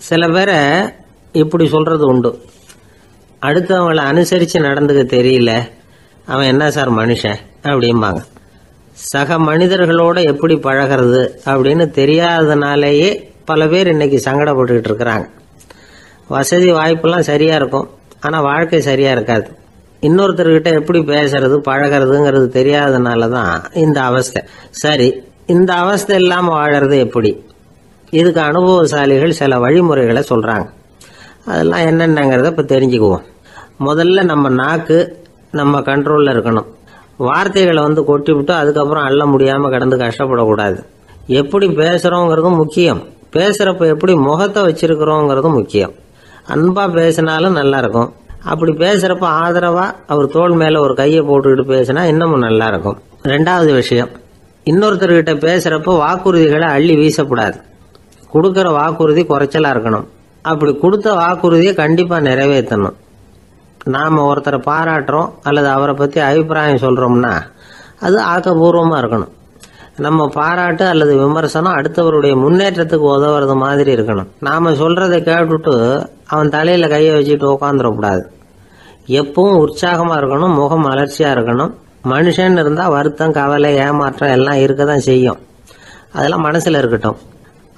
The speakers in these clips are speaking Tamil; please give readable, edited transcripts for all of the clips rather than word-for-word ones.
சில பேரை இப்படி சொல்றது உண்டு, அடுத்தவங்களை அனுசரித்து நடந்துக்க தெரியல, அவன் என்ன சார் மனுஷன் அப்படிம்பாங்க. சக மனிதர்களோட எப்படி பழகிறது அப்படின்னு தெரியாததுனாலேயே பல பேர் இன்னைக்கு சங்கடப்பட்டுக்கிட்டு இருக்கிறாங்க. வசதி வாய்ப்பெல்லாம் சரியா இருக்கும், ஆனால் வாழ்க்கை சரியா இருக்காது. இன்னொருத்தர்கிட்ட எப்படி பேசுறது பழகிறதுங்கிறது தெரியாததுனால தான் இந்த அவஸ்தை. சரி, இந்த அவஸ்தை இல்லாமல் வாழறது எப்படி? இதுக்கு அனுபவசாலிகள் சில வழிமுறைகளை சொல்றாங்க. அதெல்லாம் என்னென்னங்கிறத இப்போ தெரிஞ்சுக்குவோம். முதல்ல நம்ம நாக்கு நம்ம கண்ட்ரோலில் இருக்கணும். வார்த்தைகளை கொட்டிவிட்டு அதுக்கப்புறம் அள்ள முடியாமல் கிடந்து கஷ்டப்படக்கூடாது. எப்படி பேசுகிறோங்கிறதும் முக்கியம், பேசுகிறப்ப எப்படி முகத்தை வச்சிருக்கிறோங்கிறதும் முக்கியம். அன்பாக பேசினாலும் நல்லா இருக்கும். அப்படி பேசுகிறப்ப ஆதரவாக அவர் தோள் மேலே ஒரு கையை போட்டுக்கிட்டு பேசினா இன்னமும் நல்லா இருக்கும். ரெண்டாவது விஷயம், இன்னொருத்தர்கிட்ட பேசுகிறப்ப வாக்குறுதிகளை அள்ளி வீசக்கூடாது. கொடுக்குற வாக்குறுதி குறைச்சலாக இருக்கணும். அப்படி கொடுத்த வாக்குறுதியை கண்டிப்பாக நிறைவேற்றணும். நாம் ஒருத்தரை பாராட்டுறோம் அல்லது அவரை பற்றி அபிப்பிராயம் சொல்கிறோம்னா அது ஆக்கப்பூர்வமாக இருக்கணும். நம்ம பாராட்டு அல்லது விமர்சனம் அடுத்தவருடைய முன்னேற்றத்துக்கு உதவுறது மாதிரி இருக்கணும். நாம் சொல்கிறத கேட்டுட்டு அவன் தலையில் கையை வச்சுட்டு உட்காந்துடக்கூடாது. எப்பவும் உற்சாகமாக இருக்கணும், முகம் மலர்ச்சியாக இருக்கணும். மனுஷன் இருந்தால் வருத்தம், கவலை, ஏமாற்றம் எல்லாம் இருக்க தான் செய்யும். அதெல்லாம் மனசில் இருக்கட்டும்.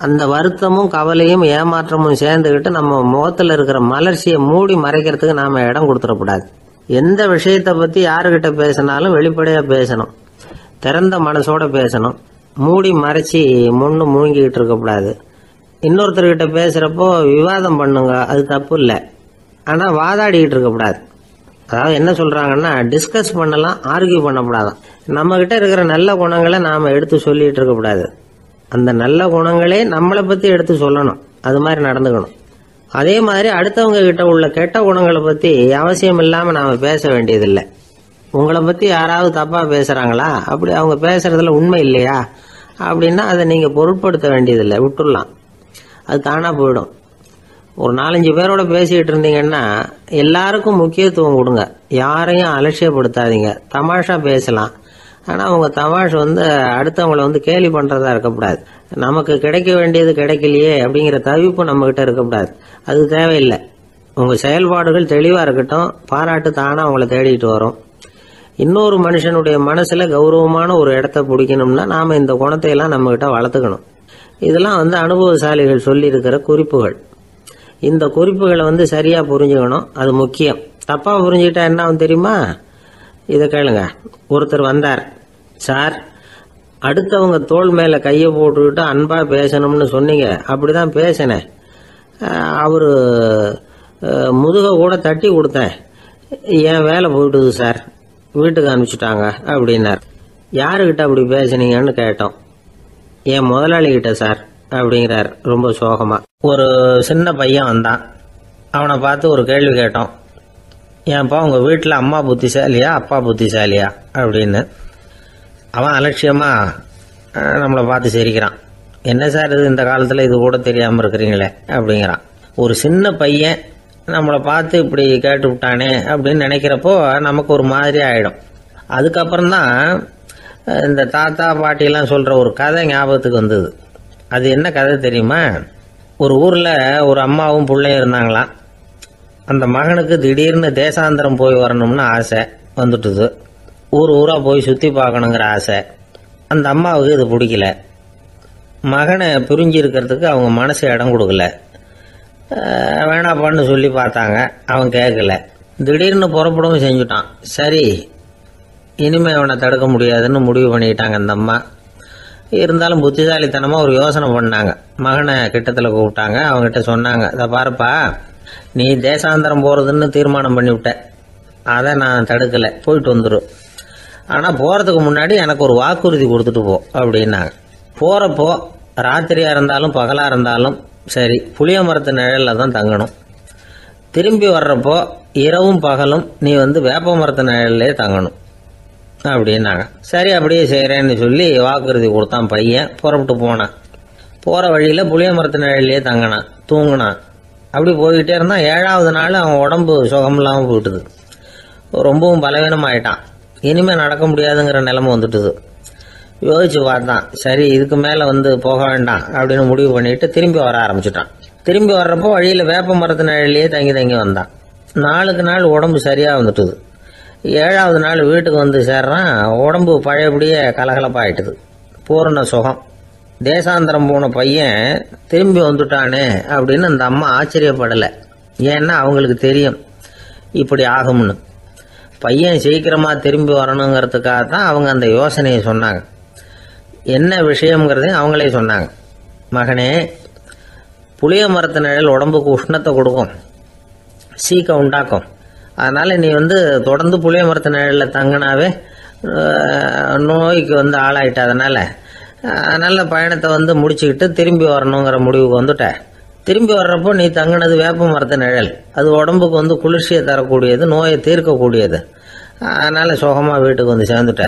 அந்த வருத்தமும் கவலையும் ஏமாற்றமும் சேர்ந்துக்கிட்டு நம்ம முகத்தில் இருக்கிற மலர்ச்சியை மூடி மறைக்கிறதுக்கு நாம் இடம் கொடுத்துடக்கூடாது. எந்த விஷயத்தை பற்றி யாருக்கிட்ட பேசினாலும் வெளிப்படையாக பேசணும், திறந்த மனசோட பேசணும். மூடி மறைச்சி முன்னு மூழ்கிக்கிட்டு இருக்கக்கூடாது. இன்னொருத்தர்கிட்ட பேசுகிறப்போ விவாதம் பண்ணுங்க, அது தப்பு இல்லை. ஆனால் வாதாடிக்கிட்டு இருக்கக்கூடாது. அதாவது என்ன சொல்கிறாங்கன்னா, டிஸ்கஸ் பண்ணலாம், ஆர்கியூ பண்ணக்கூடாதான். நம்மக்கிட்ட இருக்கிற நல்ல குணங்களை நாம் எடுத்து சொல்லிகிட்டு இருக்கக்கூடாது. அந்த நல்ல குணங்களே நம்மளை பற்றி எடுத்து சொல்லணும், அது மாதிரி நடந்துக்கணும். அதே மாதிரி அடுத்தவங்க கிட்ட உள்ள கெட்ட குணங்களை பற்றி அவசியம் இல்லாமல் நாம் பேச வேண்டியதில்லை. உங்களை பற்றி யாராவது தப்பாக பேசுகிறாங்களா, அப்படி அவங்க பேசுறதுல உண்மை இல்லையா அப்படின்னா அதை நீங்கள் பொருட்படுத்த வேண்டியதில்லை, விட்டுடலாம். அது தானாக போயிடும். ஒரு 4-5 பேரோட பேசிக்கிட்டு இருந்தீங்கன்னா எல்லாருக்கும் முக்கியத்துவம் கொடுங்க, யாரையும் அலட்சியப்படுத்தாதீங்க. தமாஷா பேசலாம், ஆனால் அவங்க தமாஷ் அடுத்தவங்களை கேலி பண்ணுறதா இருக்கக்கூடாது. நமக்கு கிடைக்க வேண்டியது கிடைக்கலையே அப்படிங்கிற தவிப்பு நம்மகிட்ட இருக்கக்கூடாது, அது தேவையில்லை. உங்கள் செயல்பாடுகள் தெளிவாக இருக்கட்டும், பாராட்டு தானாக அவங்கள தேடிட்டு வரும். இன்னொரு மனுஷனுடைய மனசில் கௌரவமான ஒரு இடத்த பிடிக்கணும்னா நாம் இந்த குணத்தையெல்லாம் நம்மகிட்ட வளர்த்துக்கணும். இதெல்லாம் அனுபவசாலிகள் சொல்லியிருக்கிற குறிப்புகள். இந்த குறிப்புகளை சரியாக புரிஞ்சுக்கணும், அது முக்கியம். தப்பாக புரிஞ்சுக்கிட்டா என்ன ஆகும் தெரியுமா? இதை கேளுங்க. ஒருத்தர் வந்தார், சார் அடுத்தவங்க தோள் மேலே கையை போட்டுக்கிட்டு அன்பாக பேசணும்னு சொன்னீங்க, அப்படிதான் பேசினேன். அவர் முதுக கூட தட்டி கொடுத்தேன், என் வேலை போயிட்டுது சார், வீட்டுக்கு அனுப்பிச்சிட்டாங்க அப்படின்னார். யாருக்கிட்ட அப்படி பேசுனீங்கன்னு கேட்டோம். என் முதலாளிகிட்ட சார் அப்படிங்கிறார் ரொம்ப சோகமா. ஒரு சின்ன பையன் வந்தான், அவனை பார்த்து ஒரு கேள்வி கேட்டோம். ஏன்ப்பா உங்கள் வீட்டில் அம்மா புத்திசாலியா அப்பா புத்திசாலியா அப்படின்னு. அவன் அலட்சியமா நம்மளை பார்த்து சிரிக்கிறான். என்ன சார் இது, இந்த காலத்தில் இது கூட தெரியாமல் இருக்கிறீங்களே அப்படிங்கிறான். ஒரு சின்ன பையன் நம்மளை பார்த்து இப்படி கேட்டு விட்டானே அப்படின்னு நினைக்கிறப்போ நமக்கு ஒரு மாதிரி ஆகிடும். அதுக்கப்புறம்தான் இந்த தாத்தா பாட்டிலாம் சொல்கிற ஒரு கதை ஞாபகத்துக்கு வந்தது. அது என்ன கதை தெரியுமா? ஒரு ஊரில் ஒரு அம்மாவும் பிள்ளையும் இருந்தாங்களாம். அந்த மகனுக்கு திடீர்னு தேசாந்திரம் போய் வரணும்னு ஆசை வந்துட்டுது. ஊராக போய் சுற்றி பார்க்கணுங்கிற ஆசை. அந்த அம்மாவுக்கு இது பிடிக்கல. மகனை பிரிஞ்சு இருக்கிறதுக்கு அவங்க மனசு இடம் கொடுக்கல. வேணாப்பான்னு சொல்லி பார்த்தாங்க, அவன் கேட்கல. திடீர்னு புறப்படவும் செஞ்சுட்டான். சரி, இனிமே அவனை தடுக்க முடியாதுன்னு முடிவு பண்ணிக்கிட்டாங்க அந்த அம்மா. இருந்தாலும் புத்திசாலித்தனமாக ஒரு யோசனை பண்ணாங்க. மகனை கிட்டத்தில் கூப்பிட்டாங்க, அவங்ககிட்ட சொன்னாங்க, இதை பாருப்பா, நீ தேசாந்திரம் போகிறதுன்னு தீர்மானம் பண்ணிவிட்ட, அதை நான் தடுக்கலை, போயிட்டு வந்துடும். ஆனால் போகிறதுக்கு முன்னாடி எனக்கு ஒரு வாக்குறுதி கொடுத்துட்டு போ அப்படின்னாங்க. போகிறப்போ ராத்திரியாக இருந்தாலும் பகலாக இருந்தாலும் சரி புளிய மரத்து நிழலில் தான் தங்கணும். திரும்பி வர்றப்போ இரவும் பகலும் நீ வேப்ப மரத்து நிழல்லே தங்கணும் அப்படின்னாங்க. சரி அப்படியே செய்கிறேன்னு சொல்லி வாக்குறுதி கொடுத்தான் பையன். புறப்பட்டு போனான். போகிற வழியில் புளிய மரத்து நிழல்லே தங்கினான், தூங்கினான். அப்படி போய்கிட்டே இருந்தான். 7ஆவது நாள் அவன் உடம்பு சுகமில்லாமல் போயிட்டுது. ரொம்பவும் பலவீனமாயிட்டான். இனிமேல் நடக்க முடியாதுங்கிற நிலைமை வந்துட்டுது. யோசிச்சு பார்த்தான், சரி இதுக்கு மேலே போக வேண்டாம் அப்படின்னு முடிவு பண்ணிட்டு திரும்பி வர ஆரம்பிச்சிட்டான். திரும்பி வர்றப்போ வழியில் வேப்ப மரத்து நிழலையே தங்கி தங்கி வந்தான். நாளுக்கு நாள் உடம்பு சரியாக வந்துட்டுது. 7வது நாள் வீட்டுக்கு வந்து சேர்றான். உடம்பு பழையபடியே கலகலப்பாயிட்டுது. பூரண சுகம். தேசாந்திரம் போன பையன் திரும்பி வந்துட்டானே அப்படின்னு அந்த அம்மா ஆச்சரியப்படலை. ஏன்னா அவங்களுக்கு தெரியும் இப்படி ஆகும்னு. பையன் சீக்கிரமாக திரும்பி வரணுங்கிறதுக்காக தான் அவங்க அந்த யோசனையை சொன்னாங்க. என்ன விஷயங்கிறதையும் அவங்களே சொன்னாங்க. மகனே, புளிய மரத்து நிழல் உடம்புக்கு உஷ்ணத்தை கொடுக்கும், சீக்க உண்டாக்கும். அதனால் நீ தொடர்ந்து புளிய மரத்து நிழலில் தங்கினாவே நோய்க்கு ஆளாயிட்ட. அதனால் நல்ல பயணத்தை முடிச்சுக்கிட்டு திரும்பி வரணுங்கிற முடிவுக்கு வந்துட்ட. திரும்பி வர்றப்போ நீ தங்கினது வேப்ப மரத்து நிழல். அது உடம்புக்கு குளிர்ச்சியை தரக்கூடியது, நோயை தீர்க்கக்கூடியது. அதனால் சுகமாக வீட்டுக்கு சேர்ந்துட்ட.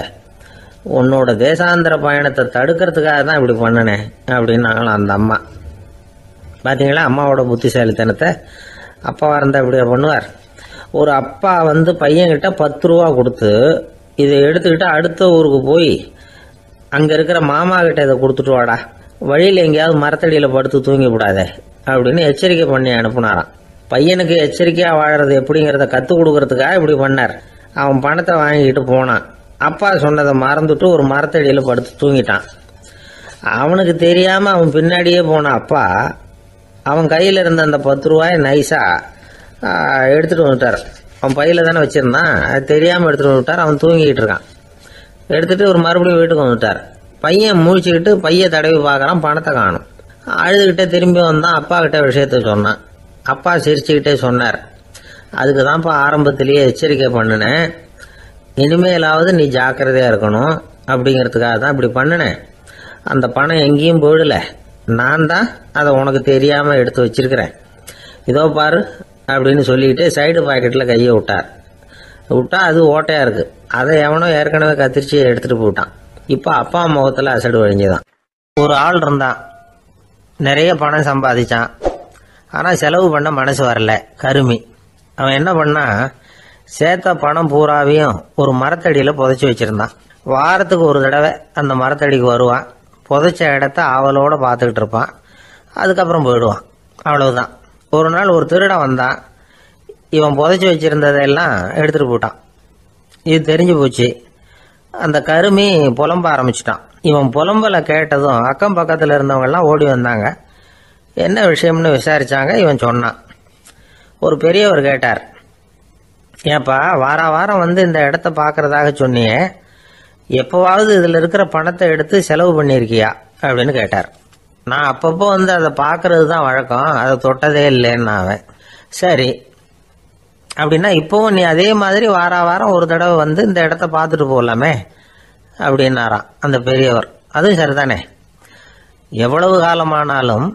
உன்னோட தேசாந்திர பயணத்தை தடுக்கிறதுக்காக தான் இப்படி பண்ணினேன் அப்படின்னாங்களாம் அந்த அம்மா. பார்த்தீங்களா அம்மாவோட புத்திசாலித்தனத்தை? அப்பாவாக இருந்தால் இப்படியா பண்ணுவார்? ஒரு அப்பா பையன்கிட்ட 10 ரூபா கொடுத்து இதை எடுத்துக்கிட்டு அடுத்த ஊருக்கு போய் அங்கே இருக்கிற மாமா கிட்ட இதை கொடுத்துட்டு வாடா, வழியில் எங்கேயாவது மரத்தடியில் படுத்து தூங்கி விடாதே அப்படின்னு எச்சரிக்கை பண்ணி அனுப்புனாராம். பையனுக்கு எச்சரிக்கையாக வாழறது எப்படிங்கிறத கற்றுக் கொடுக்கறதுக்காக இப்படி பண்ணார். அவன் பணத்தை வாங்கிக்கிட்டு போனான். அப்பா சொன்னதை மறந்துட்டு ஒரு மரத்தடியில் படுத்து தூங்கிட்டான். அவனுக்கு தெரியாமல் அவன் பின்னாடியே போன அப்பா அவன் கையில் இருந்த அந்த 10 ரூபாயை நைஸாக எடுத்துகிட்டு வந்துட்டார். அவன் பையில் தானே வச்சுருந்தான், அது தெரியாமல் எடுத்துகிட்டு வந்துட்டார். அவன் தூங்கிக்கிட்டு இருக்கான். எடுத்துகிட்டு ஒரு மறுபடியும் வீட்டுக்கு வந்துட்டார். பையன் முழிச்சுக்கிட்டு பையை தடவி பார்க்குறான், பணத்தை காணும். அழுதுகிட்டே திரும்பி வந்தான். அப்பா கிட்ட விஷயத்த சொன்னான். அப்பா சிரிச்சுக்கிட்டே சொன்னார், அதுக்கு தான்ப்பா ஆரம்பத்திலேயே எச்சரிக்கை பண்ணினேன், இனிமேலாவது நீ ஜாக்கிரதையாக இருக்கணும் அப்படிங்கிறதுக்காக தான் இப்படி பண்ணினேன். அந்த பணம் எங்கேயும் போயிடல, நான் தான் அதை உனக்கு தெரியாமல் எடுத்து வச்சிருக்கிறேன். இதோ பாரு அப்படின்னு சொல்லிக்கிட்டு சைடு பாக்கெட்டில் கையை விட்டா அது ஓட்டையாக இருக்குது. அதை எவனோ ஏற்கனவே கத்திரிச்சு எடுத்துகிட்டு போட்டான். இப்போ அப்பா முகத்தில் அசடு வழிஞ்சுதான். ஒரு ஆள் இருந்தான், நிறைய பணம் சம்பாதிச்சான். ஆனால் செலவு பண்ண மனசு வரல, கருமி. அவன் என்ன பண்ணா, சேர்த்த பணம் பூராவையும் ஒரு மரத்தடியில் புதைச்சி வச்சுருந்தான். வாரத்துக்கு ஒரு தடவை அந்த மரத்தடிக்கு வருவான். புதைச்ச இடத்த ஆவலோடு பார்த்துக்கிட்டு இருப்பான். அதுக்கப்புறம் போயிடுவான். அவ்வளவுதான். ஒரு நாள் ஒரு திருடன் வந்தான். இவன் புதைச்சி வச்சுருந்ததெல்லாம் எடுத்துகிட்டு போட்டான். இது தெரிஞ்சு போச்சு. அந்த கருமி புலம்ப ஆரம்பிச்சிட்டான். இவன் புலம்பலை கேட்டதும் அக்கம் பக்கத்தில் இருந்தவங்கெல்லாம் ஓடி வந்தாங்க. என்ன விஷயம்னு விசாரிச்சாங்க. இவன் சொன்னான். ஒரு பெரியவர் கேட்டார், ஏப்பா வாரம் இந்த இடத்த பார்க்கறதாக சொன்னியே, எப்போவாவது இதில் இருக்கிற பணத்தை எடுத்து செலவு பண்ணியிருக்கியா அப்படின்னு கேட்டார். நான் அப்பப்போ அதை பார்க்கறது தான் வழக்கம், அதை தொட்டதே இல்லைன்னு அவன். சரி அப்படின்னா இப்போவும் நீ அதே மாதிரி வாரம் ஒரு தடவை இந்த இடத்த பார்த்துட்டு போகலாமே அப்படின்னாராம் அந்த பெரியவர். அதுவும் சரிதானே, எவ்வளவு காலமானாலும்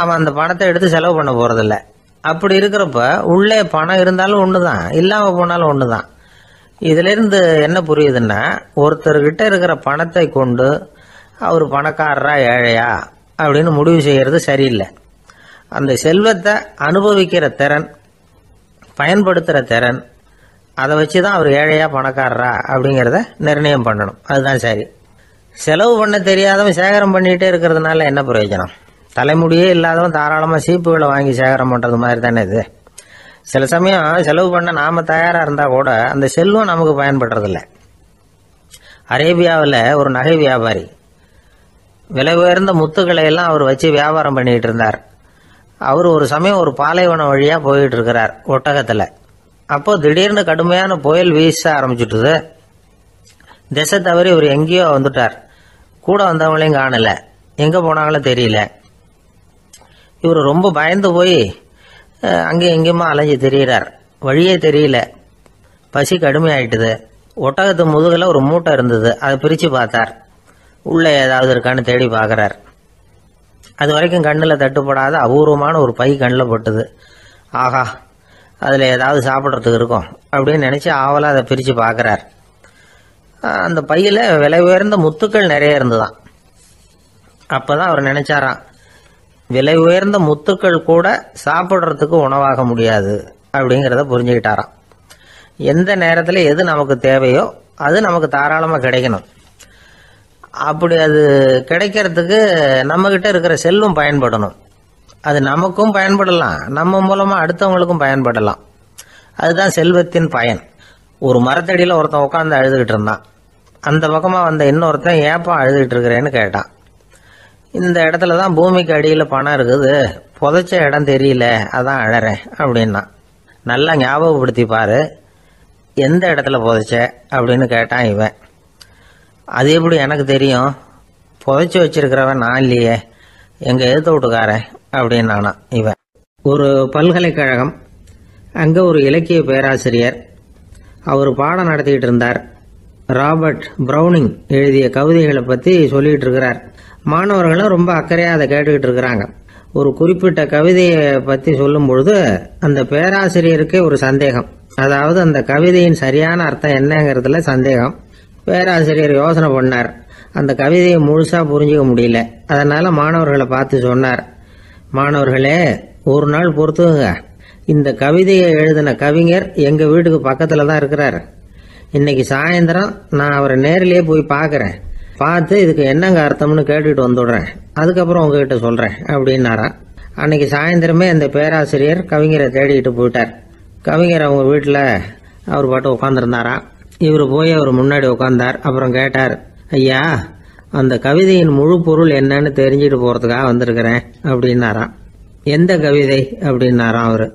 அவன் அந்த பணத்தை எடுத்து செலவு பண்ண போறதில்ல. அப்படி இருக்கிறப்ப உள்ளே பணம் இருந்தாலும் ஒன்று தான், இல்லாமல் போனாலும் ஒன்று தான். இதிலிருந்து என்ன புரியுதுன்னா, ஒருத்தர்கிட்ட இருக்கிற பணத்தை கொண்டு அவர் பணக்காரரா ஏழையா அப்படின்னு முடிவு செய்கிறது சரியில்லை. அந்த செல்வத்தை அனுபவிக்கிற திறன், பயன்படுத்துகிற திறன், அதை வச்சு தான் அவர் ஏழையா பணக்காரரா அப்படிங்கிறத நிர்ணயம் பண்ணணும். அதுதான் சரி. செலவு பண்ண தெரியாதவன் சேகரம் பண்ணிகிட்டே இருக்கிறதுனால என்ன பிரயோஜனம்? தலைமுடியே இல்லாதவன் தாராளமாக சீப்புகளை வாங்கி சேகரம் பண்ணுறது மாதிரி தானே இது. சில சமயம் செலவு பண்ண நாம் தயாராக இருந்தால் கூட அந்த செல்வம் நமக்கு பயன்படுறதில்ல. அரேபியாவில் ஒரு நகை வியாபாரி விலை உயர்ந்த முத்துக்களை எல்லாம் அவர் வச்சு வியாபாரம் பண்ணிகிட்டு இருந்தார். அவர் ஒரு சமயம் ஒரு பாலைவனம் வழியாக போயிட்டு இருக்கிறார் ஒட்டகத்தில். அப்போ திடீர்னு கடுமையான புயல் வீச ஆரம்பிச்சுட்டுது. திசை தவறி இவர் எங்கேயோ வந்துட்டார். கூட வந்தவங்களையும் காணல, எங்கே போனாங்களோ தெரியல. இவர் ரொம்ப பயந்து போய் அங்கேயும் எங்கேயுமா அலைஞ்சு தெரிகிறார். வழியே தெரியல. பசி கடுமையாயிட்டுது. ஒட்டகத்து முதுகில் ஒரு மூட்டை இருந்தது. அதை பிரித்து பார்த்தார். உள்ளே ஏதாவது இருக்கான்னு தேடி பார்க்குறார். அது வரைக்கும் கண்ணில் தட்டுப்படாத அபூர்வமான ஒரு பை கண்ணில் பட்டுது. ஆஹா, அதில் ஏதாவது சாப்பிட்றதுக்கு இருக்கும் அப்படின்னு நினச்சி ஆவலாக அதை பிரித்து பார்க்குறார். அந்த பையில் விலை உயர்ந்த முத்துக்கள் நிறைய இருந்துதான். அப்போ தான் அவர் நினச்சாராம், விலை உயர்ந்த முத்துக்கள் கூட சாப்பிட்றதுக்கு உணவாக முடியாது அப்படிங்கிறத புரிஞ்சுக்கிட்டாராம். எந்த நேரத்தில் எது நமக்கு தேவையோ அது நமக்கு தாராளமாக கிடைக்கணும். அப்படி அது கிடைக்கிறதுக்கு நம்மக்கிட்ட இருக்கிற செல்வம் பயன்படணும். அது நமக்கும் பயன்படலாம், நம்ம மூலமா அடுத்தவங்களுக்கும் பயன்படலாம். அதுதான் செல்வத்தின் பயன். ஒரு மரத்தடியில் ஒருத்தன் உட்காந்து அழுதுகிட்டு இருந்தான். அந்த பக்கமா வந்த இன்னொருத்தன் ஏப்பா அழுதுகிட்டு இருக்கிறேன்னு கேட்டான். இந்த இடத்துல தான் பூமிக்கு அடியில் பணம் இருக்குது, புதைச்ச இடம் தெரியல, அதான் அழறேன் அப்படின்னா. நல்லா ஞாபகப்படுத்தி பாரு, எந்த இடத்துல புதைச்ச அப்படின்னு கேட்டான் இவன். அது எப்படி எனக்கு தெரியும், புதைச்சி வச்சிருக்கிறவன் நான் இல்லையே, எங்க எழுத்து வீட்டுக்காரன் அப்படின்னானா இவன். ஒரு பல்கலைக்கழகம், அங்கே ஒரு இலக்கிய பேராசிரியர், அவர் பாடம் நடத்திக்கிட்டு இருந்தார். ராபர்ட் ப்ரௌனிங் எழுதிய கவிதைகளை பற்றி சொல்லிகிட்டு இருக்கிறார். மாணவர்களும் ரொம்ப அக்கறையாக அதை கேட்டுக்கிட்டு இருக்கிறாங்க. ஒரு குறிப்பிட்ட கவிதையை பற்றி சொல்லும் பொழுது அந்த பேராசிரியருக்கே ஒரு சந்தேகம். அதாவது அந்த கவிதையின் சரியான அர்த்தம் என்னங்கிறதுல சந்தேகம். பேராசிரியர் யோசனை பண்ணார். அந்த கவிதையை முழுசாக புரிஞ்சிக்க முடியல. அதனால் மாணவர்களை பார்த்து சொன்னார், மாணவர்களே, ஒரு நாள் பொறுத்துங்க, இந்த கவிதையை எழுதின கவிஞர் எங்கள் வீட்டுக்கு பக்கத்தில் தான் இருக்கிறார். இன்னைக்கு சாயந்தரம் நான் அவரை நேரிலேயே போய் பார்க்குறேன். பார்த்து இதுக்கு என்னங்க அர்த்தம்னு கேட்டுட்டு வந்துடுறேன். அதுக்கப்புறம் உங்ககிட்ட சொல்கிறேன் அப்படின்னாரா. அன்னைக்கு சாயந்தரமே அந்த பேராசிரியர் கவிஞரை தேடிக்கிட்டு போயிட்டார். கவிஞர் அவங்க வீட்டில் அவர் பாட்டு உட்காந்துருந்தாரா. இவர் போய் அவர் முன்னாடி உட்காந்தார். அப்புறம் கேட்டார், ஐயா, அந்த கவிதையின் முழு பொருள் என்னன்னு தெரிஞ்சுட்டு போகிறதுக்காக வந்திருக்கிறேன் அப்படின்னாராம். எந்த கவிதை அப்படின்னாராம் அவர்.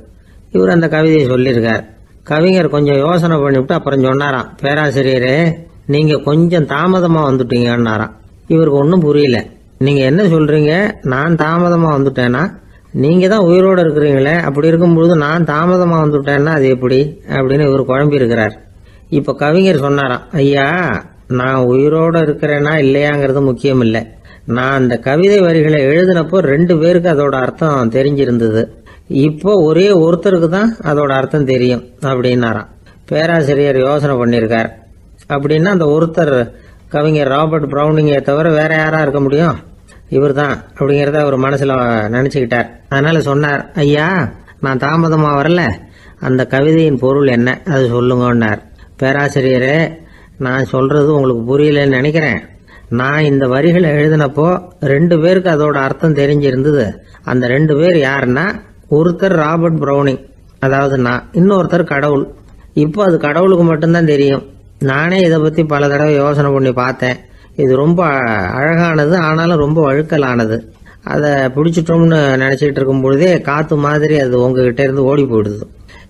இவர் அந்த கவிதையை சொல்லியிருக்கார். கவிஞர் கொஞ்சம் யோசனை பண்ணிவிட்டு அப்புறம் சொன்னாராம், பேராசிரியரே, நீங்கள் கொஞ்சம் தாமதமாக வந்துட்டீங்கன்னாராம். இவருக்கு ஒன்றும் புரியல. நீங்கள் என்ன சொல்கிறீங்க, நான் தாமதமாக வந்துட்டேன்னா? நீங்கள் தான் உயிரோடு இருக்கிறீங்களே, அப்படி இருக்கும்பொழுது நான் தாமதமாக வந்துட்டேன்னா அது எப்படி அப்படின்னு இவர் குழம்பி இருக்கிறார். இப்போ கவிஞர் சொன்னாராம், ஐயா, நான் உயிரோடு இருக்கிறேன்னா இல்லையாங்கிறது முக்கியம் இல்லை. நான் அந்த கவிதை வரிகளை எழுதினப்போ 2 பேருக்கு அதோட அர்த்தம் தெரிஞ்சிருந்தது. இப்போ ஒரே ஒருத்தருக்கு தான் அதோட அர்த்தம் தெரியும் அப்படின்னாராம். பேராசிரியர் யோசனை பண்ணியிருக்கார். அப்படின்னா அந்த ஒருத்தர் கவிஞர் ராபர்ட் ப்ரௌனிங்கை தவிர வேற யாரா இருக்க முடியும்? இவர் தான் அப்படிங்கிறத அவர் மனசில் நினச்சிக்கிட்டார். அதனால சொன்னார், ஐயா, நான் தாமதமாக வரல, அந்த கவிதையின் பொருள் என்ன அது சொல்லுங்கன்னார். பேராசிரியரே, நான் சொல்றது உங்களுக்கு புரியலன்னு நினைக்கிறேன். நான் இந்த வரிகளை எழுதினப்போ 2 பேருக்கு அதோட அர்த்தம் தெரிஞ்சிருந்தது. அந்த 2 பேர் யாருன்னா, ஒருத்தர் ராபர்ட் ப்ரௌனிங், அதாவது நான், இன்னொருத்தர் கடவுள். இப்போ அது கடவுளுக்கு மட்டும்தான் தெரியும். நானே இதை பற்றி பல தடவை யோசனை பண்ணி பார்த்தேன். இது ரொம்ப அழகானது, ஆனாலும் ரொம்ப வழுக்கலானது. அதை பிடிச்சிட்டோம்னு நினச்சிக்கிட்டு இருக்கும் பொழுதே காற்று மாதிரி அது உங்ககிட்ட இருந்து ஓடி போயிடுது.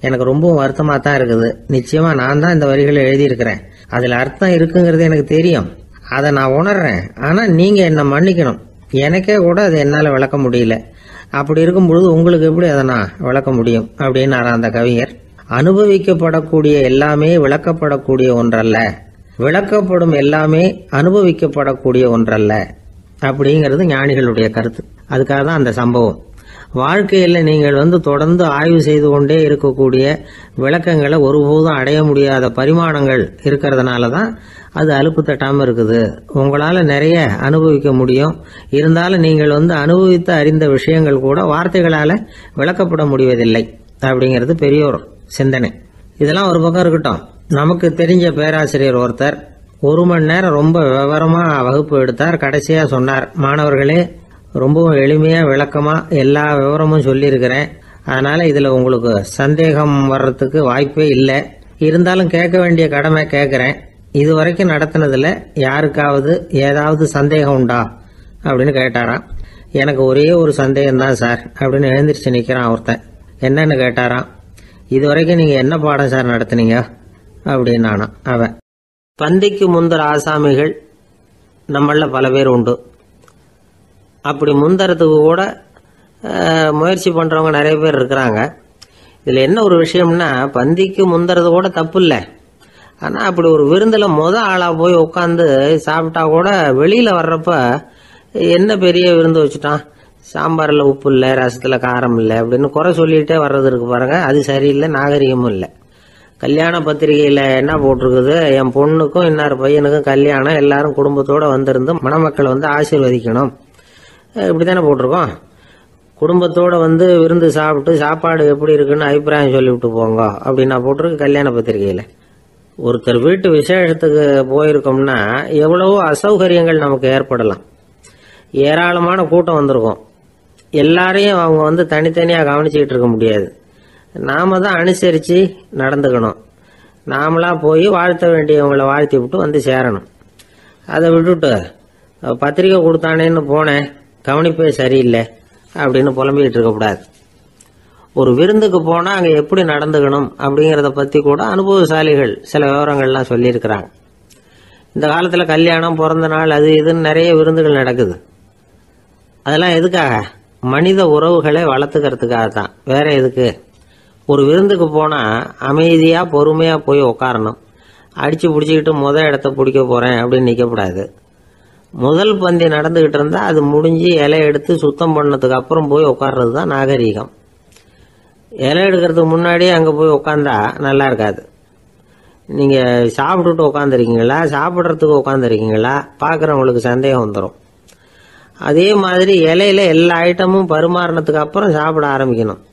எனக்கு ரொம்பவும் வருத்தமாக தான் இருக்குது. நிச்சயமாக நான் தான் இந்த வரிகளை எழுதியிருக்கிறேன். அதில் அர்த்தம் இருக்குங்கிறது எனக்கு தெரியும், அதை நான் உணர்றேன். ஆனால் நீங்கள் என்னை மன்னிக்கணும், எனக்கே கூட அதை என்னால் விளக்க முடியல. அப்படி இருக்கும் பொழுது உங்களுக்கு எப்படி அதை நான் விளக்க முடியும் அப்படின்னாரா அந்த கவிஞர். அனுபவிக்கப்படக்கூடிய எல்லாமே விளக்கப்படக்கூடிய ஒன்றல்ல, விளக்கப்படும் எல்லாமே அனுபவிக்கப்படக்கூடிய ஒன்றல்ல அப்படிங்கிறது ஞானிகளுடைய கருத்து. அதுக்காக தான் அந்த சம்பவம். வாழ்க்கையில் நீங்கள் தொடர்ந்து ஆய்வு செய்து கொண்டே இருக்கக்கூடிய விளக்கங்களை ஒருபோதும் அடைய முடியாத பரிமாணங்கள் இருக்கிறதுனால தான் அது அலுப்பு தட்டாமல் இருக்குது. உங்களால் நிறைய அனுபவிக்க முடியும், இருந்தாலும் நீங்கள் அனுபவித்து அறிந்த விஷயங்கள் கூட வார்த்தைகளால் விளக்கப்பட முடிவதில்லை அப்படிங்கிறது பெரியோர் சிந்தனை. இதெல்லாம் ஒரு பக்கம் இருக்கட்டும். நமக்கு தெரிஞ்ச பேராசிரியர் ஒருத்தர் 1 மணி நேரம் ரொம்ப விவரமாக வகுப்பு எடுத்தார். கடைசியாக சொன்னார், மாணவர்களே, ரொம்பவும் எளிமையாக விளக்கமாக எல்லா விவரமும் சொல்லியிருக்கிறேன். அதனால் இதில் உங்களுக்கு சந்தேகம் வர்றதுக்கு வாய்ப்பே இல்லை. இருந்தாலும் கேட்க வேண்டிய கடமை கேட்குறேன். இது வரைக்கும் நடத்தினதில் யாருக்காவது ஏதாவது சந்தேகம் உண்டா அப்படின்னு கேட்டாராம். எனக்கு ஒரே ஒரு சந்தேகம் தான் சார் அப்படின்னு எழுந்திரிச்சு நிற்கிறான் ஒருத்தன். என்னன்னு கேட்டாராம். இது வரைக்கும் நீங்கள் என்ன பாடம் சார் நடத்துனீங்க அப்படின்னானா அவன். பந்திக்கு முந்தர ஆசாமிகள் நம்மள பல பேர் உண்டு. அப்படி முந்தறதுக்கு கூட முயற்சி பண்ணுறவங்க நிறைய பேர் இருக்கிறாங்க. இதில் என்ன ஒரு விஷயம்னா, பந்திக்கு முந்தறது கூட தப்பு இல்லை. ஆனால் அப்படி ஒரு விருந்தில் ஆளாக போய் உட்காந்து சாப்பிட்டா கூட வெளியில் வர்றப்ப என்ன பெரிய விருந்து வச்சுட்டான், சாம்பாரில் உப்பு இல்லை, ரசத்தில் காரம் இல்லை அப்படின்னு குறை சொல்லிகிட்டே வர்றது இருக்கு பாருங்க. அது சரியில்லை, நாகரிகமும் இல்லை. கல்யாண பத்திரிகையில் என்ன போட்டிருக்குது, என் பொண்ணுக்கும் இன்னார் பையனுக்கும் கல்யாணம், எல்லாரும் குடும்பத்தோடு வந்திருந்து மணமக்களை ஆசீர்வதிக்கணும், இப்படி தானே போட்டிருக்கோம். குடும்பத்தோடு விருந்து சாப்பிட்டு சாப்பாடு எப்படி இருக்குன்னு அபிப்பிராயம் சொல்லிவிட்டு போங்க அப்படின்னா போட்டிருக்கு கல்யாண பத்திரிகையில். ஒருத்தர் வீட்டு விசேஷத்துக்கு போயிருக்கோம்னா எவ்வளவோ அசௌகரியங்கள் நமக்கு ஏற்படலாம். ஏராளமான கூட்டம் வந்திருக்கும். எல்லாரையும் அவங்க வந்து தனித்தனியாக கவனிச்சுக்கிட்டு இருக்க முடியாது. நாம தான் அனுசரித்து நடந்துக்கணும். நாமளாக போய் வாழ்த்த வேண்டியவங்களை வாழ்த்தி விட்டு வந்து சேரணும். அதை விட்டுட்டு பத்திரிக்கை கொடுத்தானேன்னு போனேன், கவனிப்பே சரியில்லை அப்படின்னு புலம்பிக்கிட்டு இருக்கக்கூடாது. ஒரு விருந்துக்கு போனால் அங்கே எப்படி நடந்துக்கணும் அப்படிங்கிறத பற்றி கூட அனுபவசாலிகள் சில விவரங்கள்லாம் சொல்லியிருக்கிறாங்க. இந்த காலத்தில் கல்யாணம், பிறந்த நாள், அது இதுன்னு நிறைய விருந்துகள் நடக்குது. அதெல்லாம் எதுக்காக? மனித உறவுகளை வளர்த்துக்கிறதுக்காக தான், வேற எதுக்கு? ஒரு விருந்துக்கு போனால் அமைதியாக பொறுமையாக போய் உக்காரணும். அடித்து பிடிச்சிக்கிட்டு இடத்த பிடிக்க போகிறேன் அப்படின்னு நிற்கக்கூடாது. முதல் பந்தி நடந்துக்கிட்டு இருந்தால் அது முடிஞ்சு இலை எடுத்து சுத்தம் பண்ணதுக்கு அப்புறம் போய் உட்கார்றது தான் நாகரீகம். இலை எடுக்கிறதுக்கு முன்னாடியே அங்கே போய் உட்காந்தா நல்லா இருக்காது. நீங்கள் சாப்பிட்டுட்டு உட்காந்துருக்கீங்களா, சாப்பிட்றதுக்கு உட்காந்துருக்கீங்களா, பார்க்குறவங்களுக்கு சந்தேகம் வந்துடும். அதே மாதிரி இலையில எல்லா ஐட்டமும் பரிமாறினதுக்கு அப்புறம் சாப்பிட ஆரம்பிக்கணும்.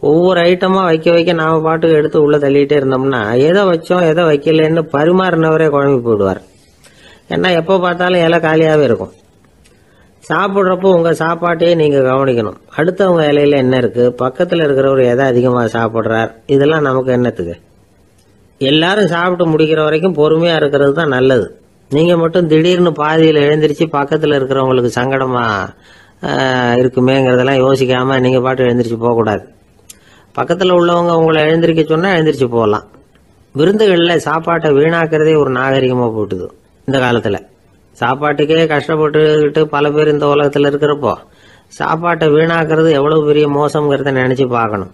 ஒவ்வொரு ஐட்டமாக வைக்க வைக்க நாம் பாட்டுக்கு எடுத்து உள்ளே தள்ளிகிட்டே இருந்தோம்னா எதை வச்சோம் எதை வைக்கலன்னு பரிமாறினவரே குழம்பி போயிடுவார். ஏன்னா எப்போ பார்த்தாலும் இலை காலியாகவே இருக்கும். சாப்பிட்றப்போ உங்கள் சாப்பாட்டையே நீங்கள் கவனிக்கணும். அடுத்தவங்க இலையில என்ன இருக்குது, பக்கத்தில் இருக்கிறவர் எதை அதிகமாக சாப்பிட்றார், இதெல்லாம் நமக்கு என்னத்துக்கு? எல்லாரும் சாப்பிட்டு முடிக்கிற வரைக்கும் பொறுமையாக இருக்கிறது தான் நல்லது. நீங்கள் மட்டும் திடீர்னு பாதியில் எழுந்திரிச்சு பக்கத்தில் இருக்கிறவங்களுக்கு சங்கடமாக இருக்குமேங்கிறதெல்லாம் யோசிக்காமல் நீங்கள் பாட்டு எழுந்திரிச்சு போகக்கூடாது. பக்கத்தில் உள்ளவங்க உங்களை எழுந்திரிக்க சொன்னால் எழுந்திரிச்சு போகலாம். விருந்துகளில் சாப்பாட்டை வீணாக்கிறதே ஒரு நாகரிகமாக போட்டுது இந்த காலத்தில். சாப்பாட்டுக்கே கஷ்டப்பட்டுக்கிட்டு பல பேர் இந்த உலகத்தில் இருக்கிறப்போ சாப்பாட்டை வீணாக்கிறது எவ்வளோ பெரிய மோசங்கிறத நினச்சி பார்க்கணும்.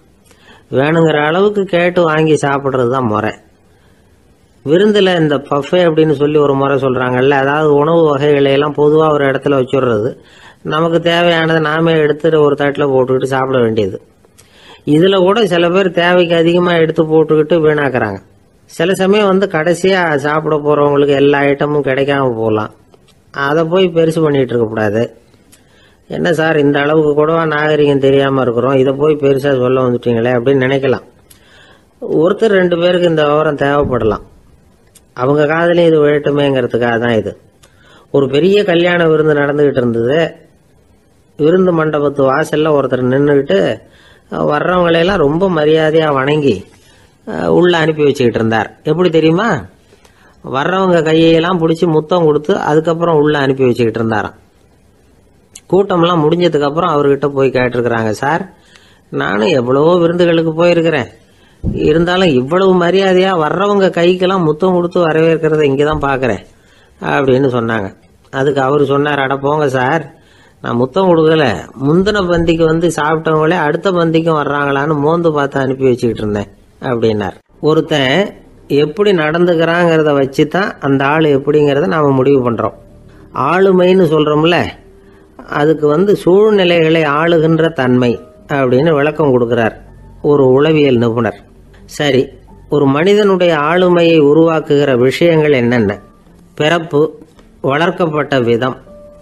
வேணுங்கிற அளவுக்கு கேட்டு வாங்கி சாப்பிட்றது தான் முறை. விருந்தில் இந்த பஃபே அப்படின்னு சொல்லி ஒரு முறை சொல்கிறாங்கல்ல, அதாவது உணவு வகைகளையெல்லாம் பொதுவாக ஒரு இடத்துல வச்சுடுறது, நமக்கு தேவையானதை நாமே எடுத்துட்டு ஒரு தட்டில் போட்டுக்கிட்டு சாப்பிட வேண்டியது. இதில் கூட சில பேர் தேவைக்கு அதிகமாக எடுத்து போட்டுக்கிட்டு வீணாக்குறாங்க. சில சமயம் வந்து கடைசியாக சாப்பிட போகிறவங்களுக்கு எல்லா ஐட்டமும் கிடைக்காம போகலாம். அதை போய் பெருசு பண்ணிகிட்டு இருக்கக்கூடாது. என்ன சார் இந்த அளவுக்கு கூடவா நாகரிகம் தெரியாமல் இருக்கிறோம், இதை போய் பெருசாக சொல்ல வந்துட்டீங்களே அப்படின்னு நினைக்கலாம். ஒருத்தர் 2 பேருக்கு இந்த விவரம் தேவைப்படலாம். அவங்க காதலையும் இது விழட்டுமேங்கிறதுக்காக தான் இது. ஒரு பெரிய கல்யாண விருந்து நடந்துக்கிட்டு இருந்தது. விருந்து மண்டபத்து வாசலில் ஒருத்தர் நின்றுக்கிட்டு வர்றவங்களையெல்லாம் ரொம்ப மரியாதையாக வணங்கி உள்ளே அனுப்பி வச்சுக்கிட்டு இருந்தார். எப்படி தெரியுமா? வர்றவங்க கையெல்லாம் பிடிச்சி முத்தம் கொடுத்து அதுக்கப்புறம் உள்ளே அனுப்பி வச்சுக்கிட்டு இருந்தாராம். கூட்டம்லாம் முடிஞ்சதுக்கப்புறம் அவர்கிட்ட போய் கேட்டிருக்கிறாங்க, சார் நானும் எவ்வளவோ விருந்துகளுக்கு போயிருக்கிறேன், இருந்தாலும் இவ்வளவு மரியாதையாக வர்றவங்க கைக்கெல்லாம் முத்தம் கொடுத்து வரவேற்கிறத இங்கே தான் பார்க்குறேன் அப்படின்னு சொன்னாங்க. அதுக்கு அவர் சொன்னார், அட போங்க சார், நான் முத்தம் கொடுக்கல, முந்தின பந்திக்கு வந்து சாப்பிட்டவங்களே அடுத்த பந்திக்கும் வர்றாங்களான்னு மோந்து பார்த்து அனுப்பி வச்சுக்கிட்டு இருந்தேன் அப்படின்னார். ஒருத்தன் எப்படி நடந்துக்கிறாங்கிறத வச்சு தான் அந்த ஆள் எப்படிங்கிறத நாம் முடிவு பண்ணுறோம். ஆளுமைன்னு சொல்கிறோம்ல, அதுக்கு வந்து சூழ்நிலைகளை ஆளுகின்ற தன்மை அப்படின்னு விளக்கம் கொடுக்குறார் ஒரு உளவியல் நிபுணர். சரி, ஒரு மனிதனுடைய ஆளுமையை உருவாக்குகிற விஷயங்கள் என்னென்ன? பிறப்பு, வளர்க்கப்பட்ட விதம்,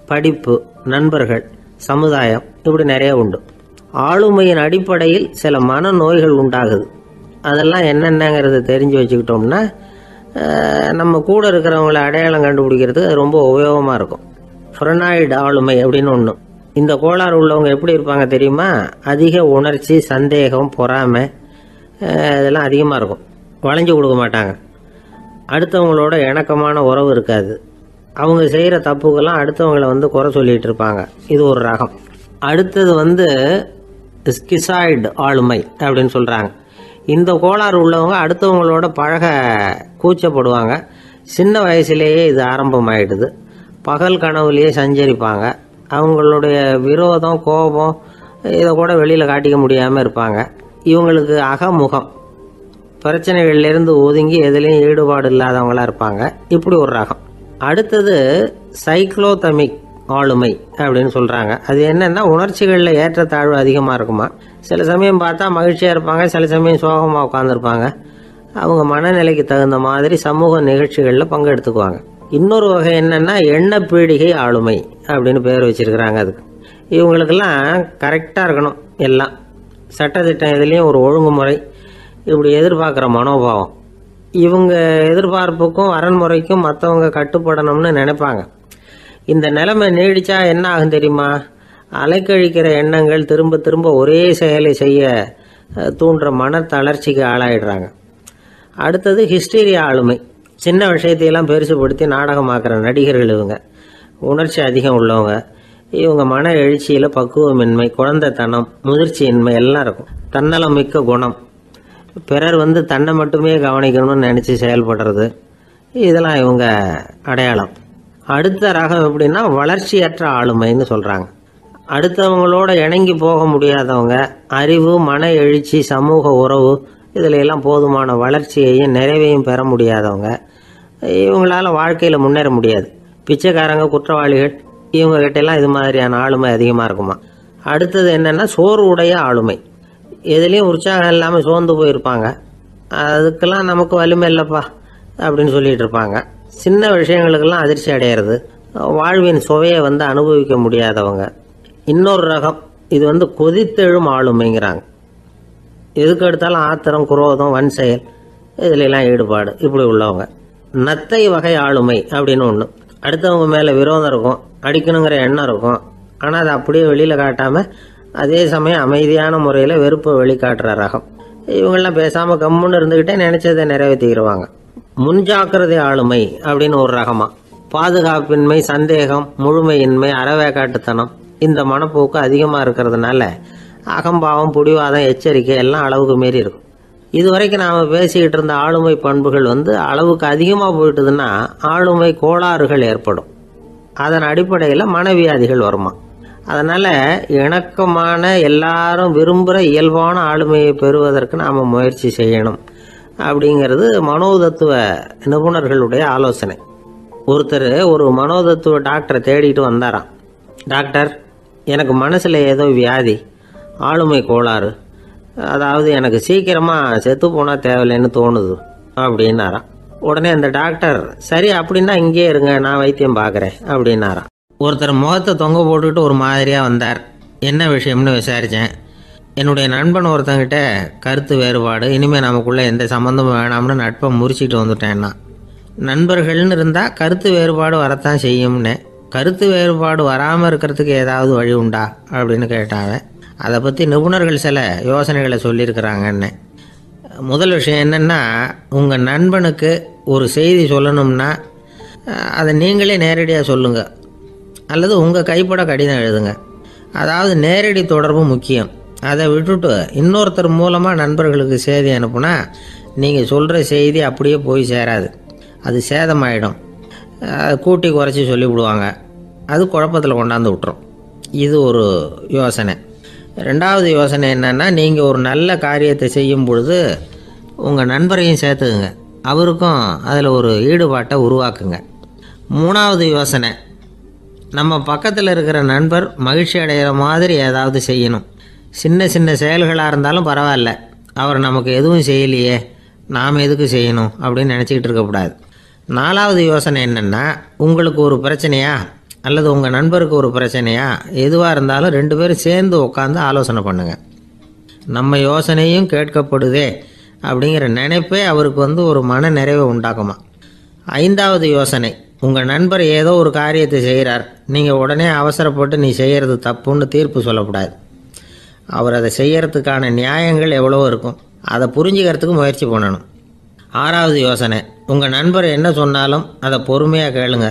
படிப்பு, நண்பர்கள், சமுதாயம், இப்படி நிறைய உண்டு. ஆளுமையின் அடிப்படையில் சில மனநோய்கள் உண்டாகுது. அதெல்லாம் என்னென்னங்கிறத தெரிஞ்சு வச்சுக்கிட்டோம்னா நம்ம கூட இருக்கிறவங்கள அடையாளம் கண்டுபிடிக்கிறதுக்கு அது ரொம்ப உபயோகமாக இருக்கும். ஃப்ரெனாய்டு ஆளுமை அப்படின்னு ஒன்று. இந்த கோளாறு உள்ளவங்க எப்படி இருப்பாங்க தெரியுமா? அதிக உணர்ச்சி, சந்தேகம், பொறாமை இதெல்லாம் அதிகமாக இருக்கும். வளைஞ்சு கொடுக்க மாட்டாங்க. அடுத்தவங்களோட இணக்கமான உறவு இருக்காது. அவங்க செய்கிற தப்புக்கெல்லாம் அடுத்தவங்களை வந்து குறை சொல்லிகிட்டு இருப்பாங்க. இது ஒரு ரகம். அடுத்தது வந்து ஸ்கிசாய்டு ஆளுமை அப்படின்னு சொல்கிறாங்க. இந்த கோளாறு உள்ளவங்க அடுத்தவங்களோட பழக கூச்சப்படுவாங்க. சின்ன வயசுலேயே இது ஆரம்பமாயிடுது. பகல் கனவுலேயே சஞ்சரிப்பாங்க. அவங்களுடைய விரோதம், கோபம் இதை கூட வெளியில் காட்டிக்க முடியாமல் இருப்பாங்க. இவங்களுக்கு அகமுகம், பிரச்சனைகள்லேருந்து ஒதுங்கி எதுலேயும் ஈடுபாடு இல்லாதவங்களாக இருப்பாங்க. இப்படி ஒரு ரகம். அடுத்தது சைக்ளோதமிக் ஆளுமை அப்படின்னு சொல்கிறாங்க. அது என்னென்னா உணர்ச்சிகளில் ஏற்றத்தாழ்வு அதிகமாக இருக்குமா. சில சமயம் பார்த்தா மகிழ்ச்சியாக இருப்பாங்க, சில சமயம் சோகமாக உட்காந்துருப்பாங்க. அவங்க மனநிலைக்கு தகுந்த மாதிரி சமூக நிகழ்ச்சிகளில் பங்கெடுத்துக்குவாங்க. இன்னொரு வகை என்னென்னா எண்ணப்பீடிகை ஆளுமை அப்படின்னு பேர் வச்சிருக்கிறாங்க. அதுக்கு இவங்களுக்கெல்லாம் கரெக்டாக இருக்கணும், எல்லாம் சட்டத்திட்டம் எதுலேயும் ஒரு ஒழுங்குமுறை, இப்படி எதிர்பார்க்குற மனோபாவம். இவங்க எதிர்பார்ப்புக்கும் அரண்முறைக்கும் மற்றவங்க கட்டுப்படணும்னு நினைப்பாங்க. இந்த நிலைமை நீடிச்சா என்ன ஆகும் தெரியுமா? அலைக்கழிக்கிற எண்ணங்கள் திரும்ப திரும்ப ஒரே செயலை செய்ய தூண்டுற மன தளர்ச்சிக்கு ஆளாயிடுறாங்க. அடுத்தது ஹிஸ்டீரியா ஆளுமை. சின்ன விஷயத்தையெல்லாம் பெருசுபடுத்தி நாடகமாக்குற நடிகர்கள் இவங்க. உணர்ச்சி அதிகம் உள்ளவங்க. இவங்க மன எழுச்சியில் பக்குவமின்மை, குழந்தைத்தனம், முதிர்ச்சியின்மை எல்லாம் இருக்கும். தன்னலம் மிக்க குணம். பிறர் தன்னை மட்டுமே கவனிக்கணும்னு நினச்சி செயல்படுறது, இதெல்லாம் இவங்க அடையாளம். அடுத்த ரகம் எப்படின்னா வளர்ச்சியற்ற ஆளுமைன்னு சொல்கிறாங்க. அடுத்தவங்களோட இணங்கி போக முடியாதவங்க, அறிவு, மன எழுச்சி, சமூக உறவு இதில் எல்லாம் போதுமான வளர்ச்சியையும் நிறைவையும் பெற முடியாதவங்க. இவங்களால வாழ்க்கையில் முன்னேற முடியாது. பிச்சைக்காரங்க, குற்றவாளிகள் இவங்ககிட்டெல்லாம் இது மாதிரியான ஆளுமை அதிகமாக இருக்குமா. அடுத்தது என்னென்னா சோர்வுடைய ஆளுமை. எதுலேயும் உற்சாகம் இல்லாமல் சோர்ந்து போயிருப்பாங்க. அதுக்கெல்லாம் நமக்கு வலிமை இல்லைப்பா அப்படின்னு சொல்லிட்டு இருப்பாங்க. சின்ன விஷயங்களுக்கெல்லாம் அதிர்ச்சி அடையிறது, வாழ்வின் சுவையை அனுபவிக்க முடியாதவங்க. இன்னொரு ரகம் இது கொதித்தெழும் ஆளுமைங்கிறாங்க. எதுக்கு எடுத்தாலும் ஆத்திரம், குரோதம், வன் செயல் இதுலெல்லாம் ஈடுபாடு இப்படி உள்ளவங்க. நத்தை வகை ஆளுமை அப்படின்னு ஒன்று. அடுத்தவங்க மேலே விரோதம் இருக்கும், அடிக்கணுங்கிற எண்ணம் இருக்கும். ஆனால் அதை அப்படியே வெளியில் காட்டாமல் அதே சமயம் அமைதியான முறையில் வெறுப்பை வெளிக்காட்டுற ரகம். இவங்கெல்லாம் பேசாமல் கம்முன்னு இருந்துக்கிட்டே நினைச்சதை நிறைவேற்றிக்கிடுவாங்க. முன்ஜாக்கிரதை ஆளுமை அப்படின்னு ஒரு ரகமா. பாதுகாப்பின்மை, சந்தேகம், முழுமையின்மை, அறவேக்காட்டுத்தனம் இந்த மனப்போக்கு அதிகமாக இருக்கிறதுனால அகம்பாவம், புடிவாதம், எச்சரிக்கை எல்லாம் அளவுக்கு மீறி இருக்கும். இதுவரைக்கும் நாம் பேசிக்கிட்டு இருந்த ஆளுமை பண்புகள் அளவுக்கு அதிகமாக போயிட்டுதுன்னா ஆளுமை கோளாறுகள் ஏற்படும். அதன் அடிப்படையில் மனவியாதிகள் வருமா. அதனால் இணக்கமான எல்லாரும் விரும்புகிற இயல்பான ஆளுமையை பெறுவதற்கு நாம் முயற்சி செய்யணும் அப்படிங்கிறது மனோதத்துவ நிபுணர்களுடைய ஆலோசனை. ஒருத்தர் ஒரு மனோதத்துவ டாக்டரை தேடிட்டு வந்தாராம். டாக்டர், எனக்கு மனசில் ஏதோ வியாதி, ஆளுமை கோளாறு, அதாவது எனக்கு சீக்கிரமாக செத்து போனால் தேவையில்லைன்னு தோணுது அப்படின்னாராம். உடனே அந்த டாக்டர், சரி அப்படின்னா இங்கே இருங்க, நான் வைத்தியம் பார்க்குறேன் அப்படின்னாராம். ஒருத்தர் முகத்தை தொங்க போட்டுக்கிட்டு ஒரு மாதிரியாக வந்தார். என்ன விஷயம்னு விசாரித்தேன். என்னுடைய நண்பன் ஒருத்தங்கிட்ட கருத்து வேறுபாடு, இனிமேல் நமக்குள்ளே எந்த சம்மந்தமும் வேணாம்னு நட்பை முறிச்சிட்டு வந்துட்டேன்னா. நண்பர்கள்னு இருந்தால் கருத்து வேறுபாடு வரத்தான் செய்யும்னு. கருத்து வேறுபாடு வராமல் இருக்கிறதுக்கு ஏதாவது வழி உண்டா அப்படின்னு கேட்டாங்க. அதை பற்றி நிபுணர்கள் சில யோசனைகளை சொல்லியிருக்கிறாங்கன்னு. முதல் விஷயம் என்னென்னா, உங்கள் நண்பனுக்கு ஒரு செய்தி சொல்லணும்னா அதை நீங்களே நேரடியாக சொல்லுங்கள், அல்லது உங்கள் கைப்பட கடிதம் எழுதுங்க. அதாவது நேரடி தொடர்பு முக்கியம். அதை விட்டுட்டு இன்னொருத்தர் மூலமாக நண்பர்களுக்கு செய்தி அனுப்புனா நீங்கள் சொல்கிற செய்தி அப்படியே போய் சேராது, அது சேதமாயிடும். கூட்டி குறைச்சி சொல்லிவிடுவாங்க, அது குழப்பத்தில் கொண்டாந்து விட்டுரும். இது ஒரு யோசனை. ரெண்டாவது யோசனை என்னென்னா, நீங்கள் ஒரு நல்ல காரியத்தை செய்யும் பொழுது உங்கள் நண்பரையும் சேர்த்துக்குங்க, அவருக்கும் அதில் ஒரு ஈடுபாட்டை உருவாக்குங்க. மூணாவது யோசனை, நம்ம பக்கத்தில் இருக்கிற நண்பர் மகிழ்ச்சி அடைகிற மாதிரி ஏதாவது செய்யணும். சின்ன சின்ன செயல்களாக இருந்தாலும் பரவாயில்ல, அவர் நமக்கு எதுவும் செய்யலையே, நாம் எதுக்கு செய்யணும் அப்படின்னு நினச்சிக்கிட்டு இருக்கக்கூடாது. நாலாவது யோசனை என்னென்னா, உங்களுக்கு ஒரு பிரச்சனையா அல்லது உங்கள் நண்பருக்கு ஒரு பிரச்சனையா, எதுவாக இருந்தாலும் 2 பேரும் சேர்ந்து உட்காந்து ஆலோசனை பண்ணுங்கள். நம்ம யோசனையும் கேட்கப்படுதே அப்படிங்கிற நினைப்பே அவருக்கு ஒரு மன நிறைவை உண்டாக்குமா. 5வது யோசனை, உங்கள் நண்பர் ஏதோ ஒரு காரியத்தை செய்கிறார், நீங்கள் உடனே அவசரப்பட்டு நீ செய்கிறது தப்புன்னு தீர்ப்பு சொல்லக்கூடாது. அவர் அதை செய்யறதுக்கான நியாயங்கள் எவ்வளோ இருக்கும், அதை புரிஞ்சுக்கிறதுக்கு முயற்சி பண்ணணும். 6வது யோசனை, உங்கள் நண்பர் என்ன சொன்னாலும் அதை பொறுமையாக கேளுங்க.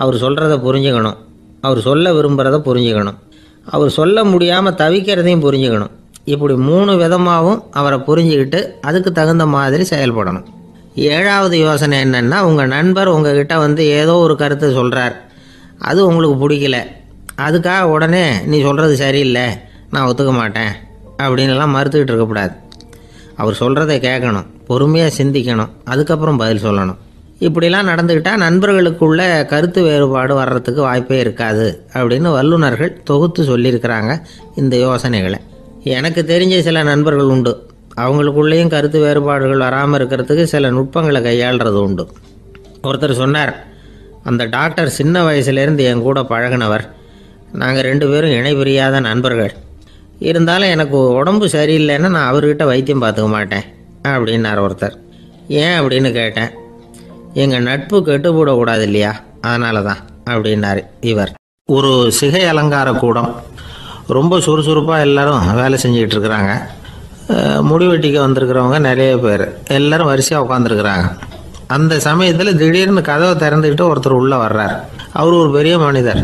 அவர் சொல்கிறத புரிஞ்சுக்கணும், அவர் சொல்ல விரும்புகிறத புரிஞ்சுக்கணும், அவர் சொல்ல முடியாமல் தவிக்கிறதையும் புரிஞ்சுக்கணும். இப்படி 3 விதமாகவும் அவரை புரிஞ்சுக்கிட்டு அதுக்கு தகுந்த மாதிரி செயல்படணும். 7வது யோசனை என்னென்னா, உங்கள் நண்பர் உங்ககிட்ட ஏதோ ஒரு கருத்தை சொல்கிறார், அது உங்களுக்கு பிடிக்கல, அதுக்காக உடனே நீ சொல்கிறது சரியில்லை, நான் ஒத்துக்க மாட்டேன் அப்படின்லாம் மறுத்துக்கிட்டு இருக்கக்கூடாது. அவர் சொல்கிறத கேட்கணும், பொறுமையாக சிந்திக்கணும், அதுக்கப்புறம் பதில் சொல்லணும். இப்படிலாம் நடந்துக்கிட்டால் நண்பர்களுக்குள்ள கருத்து வேறுபாடு வர்றதுக்கு வாய்ப்பே இருக்காது அப்படின்னு வல்லுநர்கள் தொகுத்து சொல்லியிருக்கிறாங்க இந்த யோசனைகளை. எனக்கு தெரிஞ்ச சில நண்பர்கள் உண்டு, அவங்களுக்குள்ளேயும் கருத்து வேறுபாடுகள் வராமல் இருக்கிறதுக்கு சில நுட்பங்களை கையாளுறது உண்டு. ஒருத்தர் சொன்னார், அந்த டாக்டர் சின்ன வயசுலேருந்து என் கூட பழகினவர், நாங்கள் 2 பேரும் இணை பிரியாத நண்பர்கள், இருந்தாலும் எனக்கு உடம்பு சரியில்லைன்னா நான் அவர்கிட்ட வைத்தியம் பார்த்துக்க மாட்டேன் அப்படின்னார் ஒருத்தர். ஏன் அப்படின்னு கேட்டேன். எங்கள் நட்பு கெட்டுப்படக்கூடாது இல்லையா, அதனால தான் அப்படின்னாரு இவர். ஒரு சிகை அலங்கார கூடம் ரொம்ப சுறுசுறுப்பாக எல்லாரும் வேலை செஞ்சுக்கிட்டு இருக்கிறாங்க. முடிவெட்டிக்க வந்திருக்கிறவங்க நிறைய பேர் எல்லாரும் வரிசையாக உட்காந்துருக்குறாங்க. அந்த சமயத்தில் திடீர்னு கதவை திறந்துக்கிட்டு ஒருத்தர் உள்ளே வர்றார். அவர் ஒரு பெரிய மனிதர்.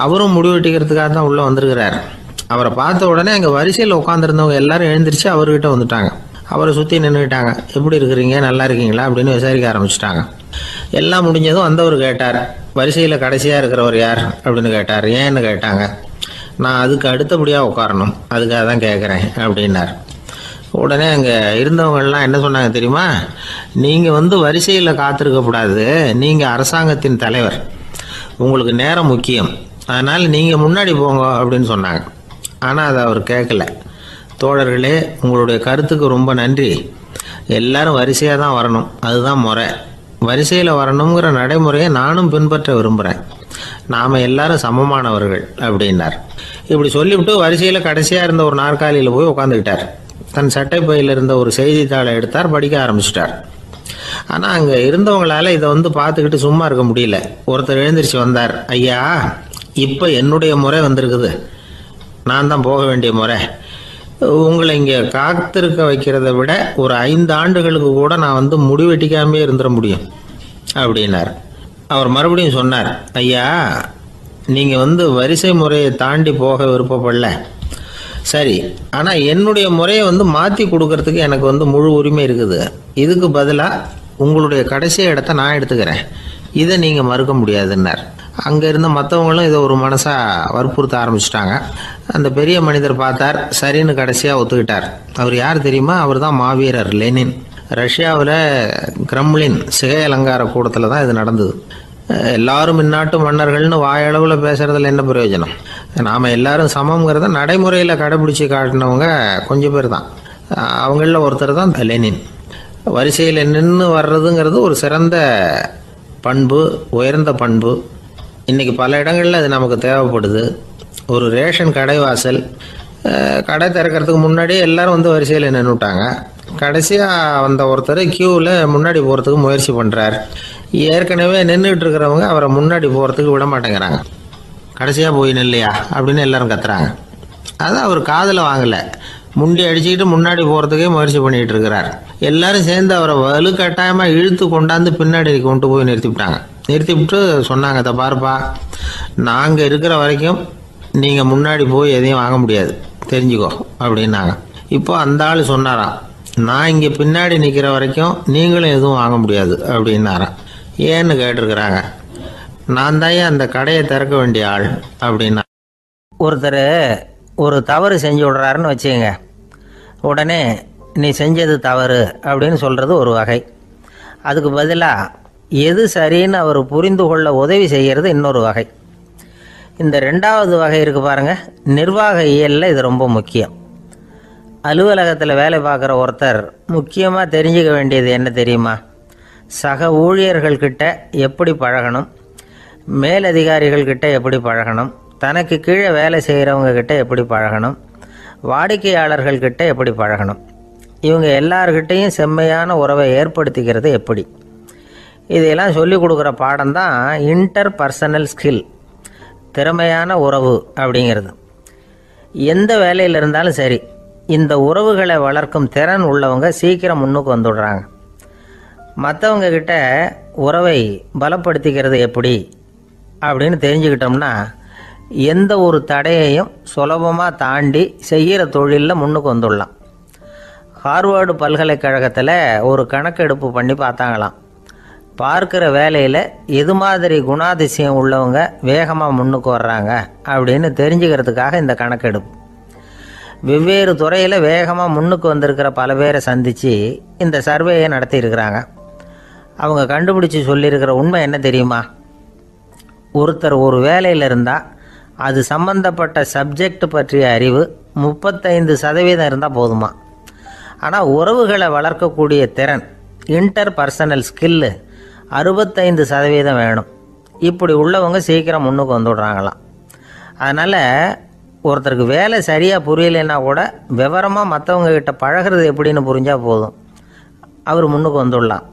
அவரும் முடிவெட்டிக்கிறதுக்காக தான் உள்ளே வந்திருக்கிறார். அவரை பார்த்த உடனே அங்கே வரிசையில் உட்காந்துருந்தவங்க எல்லாரும் எழுந்திரிச்சு அவர்கிட்ட வந்துட்டாங்க. அவரை சுற்றி நின்றுக்கிட்டாங்க. எப்படி இருக்கிறீங்க, நல்லா இருக்கீங்களா அப்படின்னு விசாரிக்க ஆரம்பிச்சிட்டாங்க. எல்லாம் முடிஞ்சதும் வந்தவர் கேட்டார், வரிசையில் கடைசியாக இருக்கிறவர் யார் அப்படின்னு கேட்டார். ஏன்னு கேட்டாங்க. நான் அதுக்கு அடுத்தபடியாக உட்காரணும், அதுக்காக தான் கேட்குறேன் அப்படின்னார். உடனே அங்கே இருந்தவங்கெல்லாம் என்ன சொன்னாங்க தெரியுமா? நீங்கள் வரிசையில் காத்திருக்கக்கூடாது, நீங்கள் அரசாங்கத்தின் தலைவர், உங்களுக்கு நேரம் முக்கியம், அதனால் நீங்கள் முன்னாடி போங்க அப்படின்னு சொன்னாங்க. ஆனால் அதை அவர் கேட்கல. தோழர்களே, உங்களுடைய கருத்துக்கு ரொம்ப நன்றி. எல்லாரும் வரிசையாக தான் வரணும், அதுதான் முறை. வரிசையில் வரணுங்கிற நடைமுறையை நானும் பின்பற்ற விரும்புகிறேன். நாம் எல்லாரும் சமமானவர்கள் அப்படின்னார். இப்படி சொல்லிவிட்டு வரிசையில் கடைசியாக இருந்த ஒரு நாற்காலியில் போய் உட்காந்துக்கிட்டார். தன் சட்டை பையில் இருந்த ஒரு செய்தித்தாளை எடுத்தார், படிக்க ஆரம்பிச்சிட்டார். ஆனால் அங்கே இருந்தவங்களால இதை பார்த்துக்கிட்டு சும்மா இருக்க முடியல. ஒருத்தர் எழுந்திரிச்சு வந்தார். ஐயா, இப்போ என்னுடைய முறை வந்திருக்குது, நான் தான் போக வேண்டிய முறை. உங்களை இங்கே காத்திருக்க வைக்கிறத விட ஒரு 5 ஆண்டுகளுக்கு கூட நான் முடிவெட்டிக்காமே இருந்துட முடியும் அப்படின்னார். அவர் மறுபடியும் சொன்னார், ஐயா, நீங்கள் வரிசை முறையை தாண்டி போக விருப்பப்படல, சரி, ஆனால் என்னுடைய முறையை மாற்றி கொடுக்கறதுக்கு எனக்கு முழு உரிமை இருக்குது. இதுக்கு பதிலாக உங்களுடைய கடைசி இடத்த நான் எடுத்துக்கிறேன், இதை நீங்கள் மறுக்க முடியாதுன்னார். அங்கே இருந்த மற்றவங்களும் இதை ஒரு மனசாக வற்புறுத்த ஆரம்பிச்சிட்டாங்க. அந்த பெரிய மனிதர் பார்த்தார், சரின்னு கடைசியாக ஒத்துக்கிட்டார். அவர் யார் தெரியுமா? அவர் தான் மாவீரர் லெனின். ரஷ்யாவில் கிரெம்ளின் சிகை அலங்கார கூடத்தில் தான் இது நடந்தது. எல்லாரும் இந்நாட்டு மன்னர்கள்னு வாயளவில் பேசுறதுல என்ன பிரயோஜனம்? நாம் எல்லாரும் சமங்கிறத நடைமுறையில் கடைபிடிச்சி காட்டினவங்க கொஞ்சம் பேர் தான். அவங்களில் ஒருத்தர் தான் லெனின். வரிசையில் நின்று வர்றதுங்கிறது ஒரு சிறந்த பண்பு, உயர்ந்த பண்பு. இன்றைக்கி பல இடங்களில் அது நமக்கு தேவைப்படுது. ஒரு ரேஷன் கடைவாசல், கடை திறக்கிறதுக்கு முன்னாடியே எல்லாரும் வரிசையில் நின்றுட்டாங்க. கடைசியாக வந்த ஒருத்தர் க்யூவில் முன்னாடி போகிறதுக்கு முயற்சி பண்ணுறார். ஏற்கனவே நின்றுட்டு இருக்கிறவங்க அவரை முன்னாடி போகிறதுக்கு விட மாட்டேங்கிறாங்க. கடைசியாக போய் நில்லையா அப்படின்னு எல்லாரும் கத்துறாங்க. அது அவர் காதில் வாங்கலை. முண்டி அடிச்சுக்கிட்டு முன்னாடி போகிறதுக்கே முயற்சி பண்ணிகிட்டு இருக்கிறார். எல்லாரும் சேர்ந்து அவரை வலுக்கட்டாயமாக இழுத்து கொண்டாந்து பின்னாடி கொண்டு போய் நிறுத்திவிட்டு சொன்னாங்க, இதை பாருப்பா, நாங்கள் இருக்கிற வரைக்கும் நீங்கள் முன்னாடி போய் எதையும் வாங்க முடியாது, தெரிஞ்சுக்கோ அப்படின்னாங்க. இப்போ அந்த ஆள் சொன்னாராம், நான் இங்கே பின்னாடி நிற்கிற வரைக்கும் நீங்களும் எதுவும் வாங்க முடியாது அப்படின்னாராம். ஏன்னு கேட்டிருக்கிறாங்க. நான் தான் அந்த கடையை திறக்க வேண்டிய ஆள் அப்படின்னா. ஒருத்தர் ஒரு தவறு செஞ்சு விடுறாருன்னு வச்சுக்கோங்க. உடனே நீ செஞ்சது தவறு அப்படின்னு சொல்கிறது ஒரு வகை. அதுக்கு பதிலாக எது சரின்னு அவர் புரிந்து கொள்ள உதவி செய்கிறது இன்னொரு வகை. இந்த 2வது வகை இருக்குது பாருங்கள், நிர்வாக இயலில் இது ரொம்ப முக்கியம். அலுவலகத்தில் வேலை பார்க்குற ஒருத்தர் முக்கியமாக தெரிஞ்சுக்க வேண்டியது என்ன தெரியுமா? சக ஊழியர்கள்கிட்ட எப்படி பழகணும், மேலதிகாரிகள்கிட்ட எப்படி பழகணும், தனக்கு கீழே வேலை செய்கிறவங்க கிட்ட எப்படி பழகணும், வாடிக்கையாளர்கள்கிட்ட எப்படி பழகணும், இவங்க எல்லார்கிட்டையும் செம்மையான உறவை ஏற்படுத்திக்கிறது எப்படி, இதையெல்லாம் சொல்லிக் கொடுக்குற பாடம் தான் இன்டர் பர்சனல் ஸ்கில், திறமையான உறவு அப்படிங்கிறது. எந்த வேலையில் இருந்தாலும் சரி, இந்த உறவுகளை வளர்க்கும் திறன் உள்ளவங்க சீக்கிரம் முன்னுக்கு வந்துடுறாங்க. மற்றவங்க கிட்ட உறவை பலப்படுத்திக்கிறது எப்படி அப்படின்னு தெரிஞ்சுக்கிட்டோம்னா எந்த ஒரு தடையையும் சுலபமாக தாண்டி செய்கிற தொழிலில் முன்னுக்கு வந்துடலாம். ஹார்வர்டு பல்கலைக்கழகத்தில் ஒரு கணக்கெடுப்பு பண்ணி பார்த்தாங்களாம். பார்க்குற வேலையில் எது மாதிரி குணாதிசயம் உள்ளவங்க வேகமாக முன்னுக்கு வர்றாங்க அப்படின்னு தெரிஞ்சுக்கிறதுக்காக இந்த கணக்கெடுப்பு. வெவ்வேறு துறையில் வேகமாக முன்னுக்கு வந்திருக்கிற பல பேரை சந்தித்து இந்த சர்வேயை நடத்தியிருக்கிறாங்க. அவங்க கண்டுபிடிச்சி சொல்லியிருக்கிற உண்மை என்ன தெரியுமா? ஒருத்தர் ஒரு வேலையில் இருந்தால் அது சம்பந்தப்பட்ட சப்ஜெக்ட் பற்றிய அறிவு 35% இருந்தால் போதுமா. ஆனால் உறவுகளை வளர்க்கக்கூடிய திறன், இன்டர் பர்சனல் ஸ்கில்லு 65% வேணும். இப்படி உள்ளவங்க சீக்கிரம் முன்னுக்கு வந்துவிடுறாங்களாம். அதனால் ஒருத்தருக்கு வேலை சரியாக புரியலைன்னா கூட விவரமாக மற்றவங்கக்கிட்ட பழகிறது எப்படின்னு புரிஞ்சால் போதும், அவர் முன்னுக்கு வந்துடலாம்.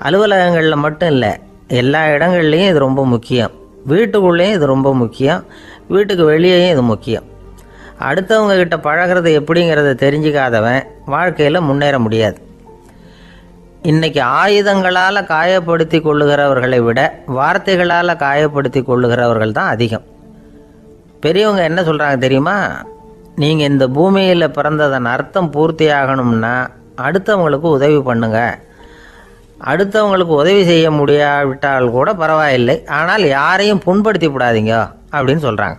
அலுவலகங்களில் மட்டும் இல்லை, எல்லா இடங்கள்லேயும் இது ரொம்ப முக்கியம். வீட்டுக்குள்ளேயும் இது ரொம்ப முக்கியம், வீட்டுக்கு வெளியேயும் இது முக்கியம். அடுத்தவங்க கிட்ட பழகிறது எப்படிங்கிறத தெரிஞ்சுக்காதவன் வாழ்க்கையில் முன்னேற முடியாது. இன்னைக்கு ஆயுதங்களால் காயப்படுத்தி கொள்ளுகிறவர்களை விட வார்த்தைகளால் காயப்படுத்தி கொள்ளுகிறவர்கள் தான் அதிகம். பெரியவங்க என்ன சொல்கிறாங்க தெரியுமா? நீங்கள் இந்த பூமியில் பிறந்ததன் அர்த்தம் பூர்த்தி ஆகணும்னா அடுத்தவங்களுக்கு உதவி பண்ணுங்க. அடுத்தவங்களுக்கு உதவி செய்ய முடியாவிட்டால் கூட பரவாயில்லை, ஆனால் யாரையும் புண்படுத்தி விடாதீங்க அப்படின்னு சொல்கிறாங்க.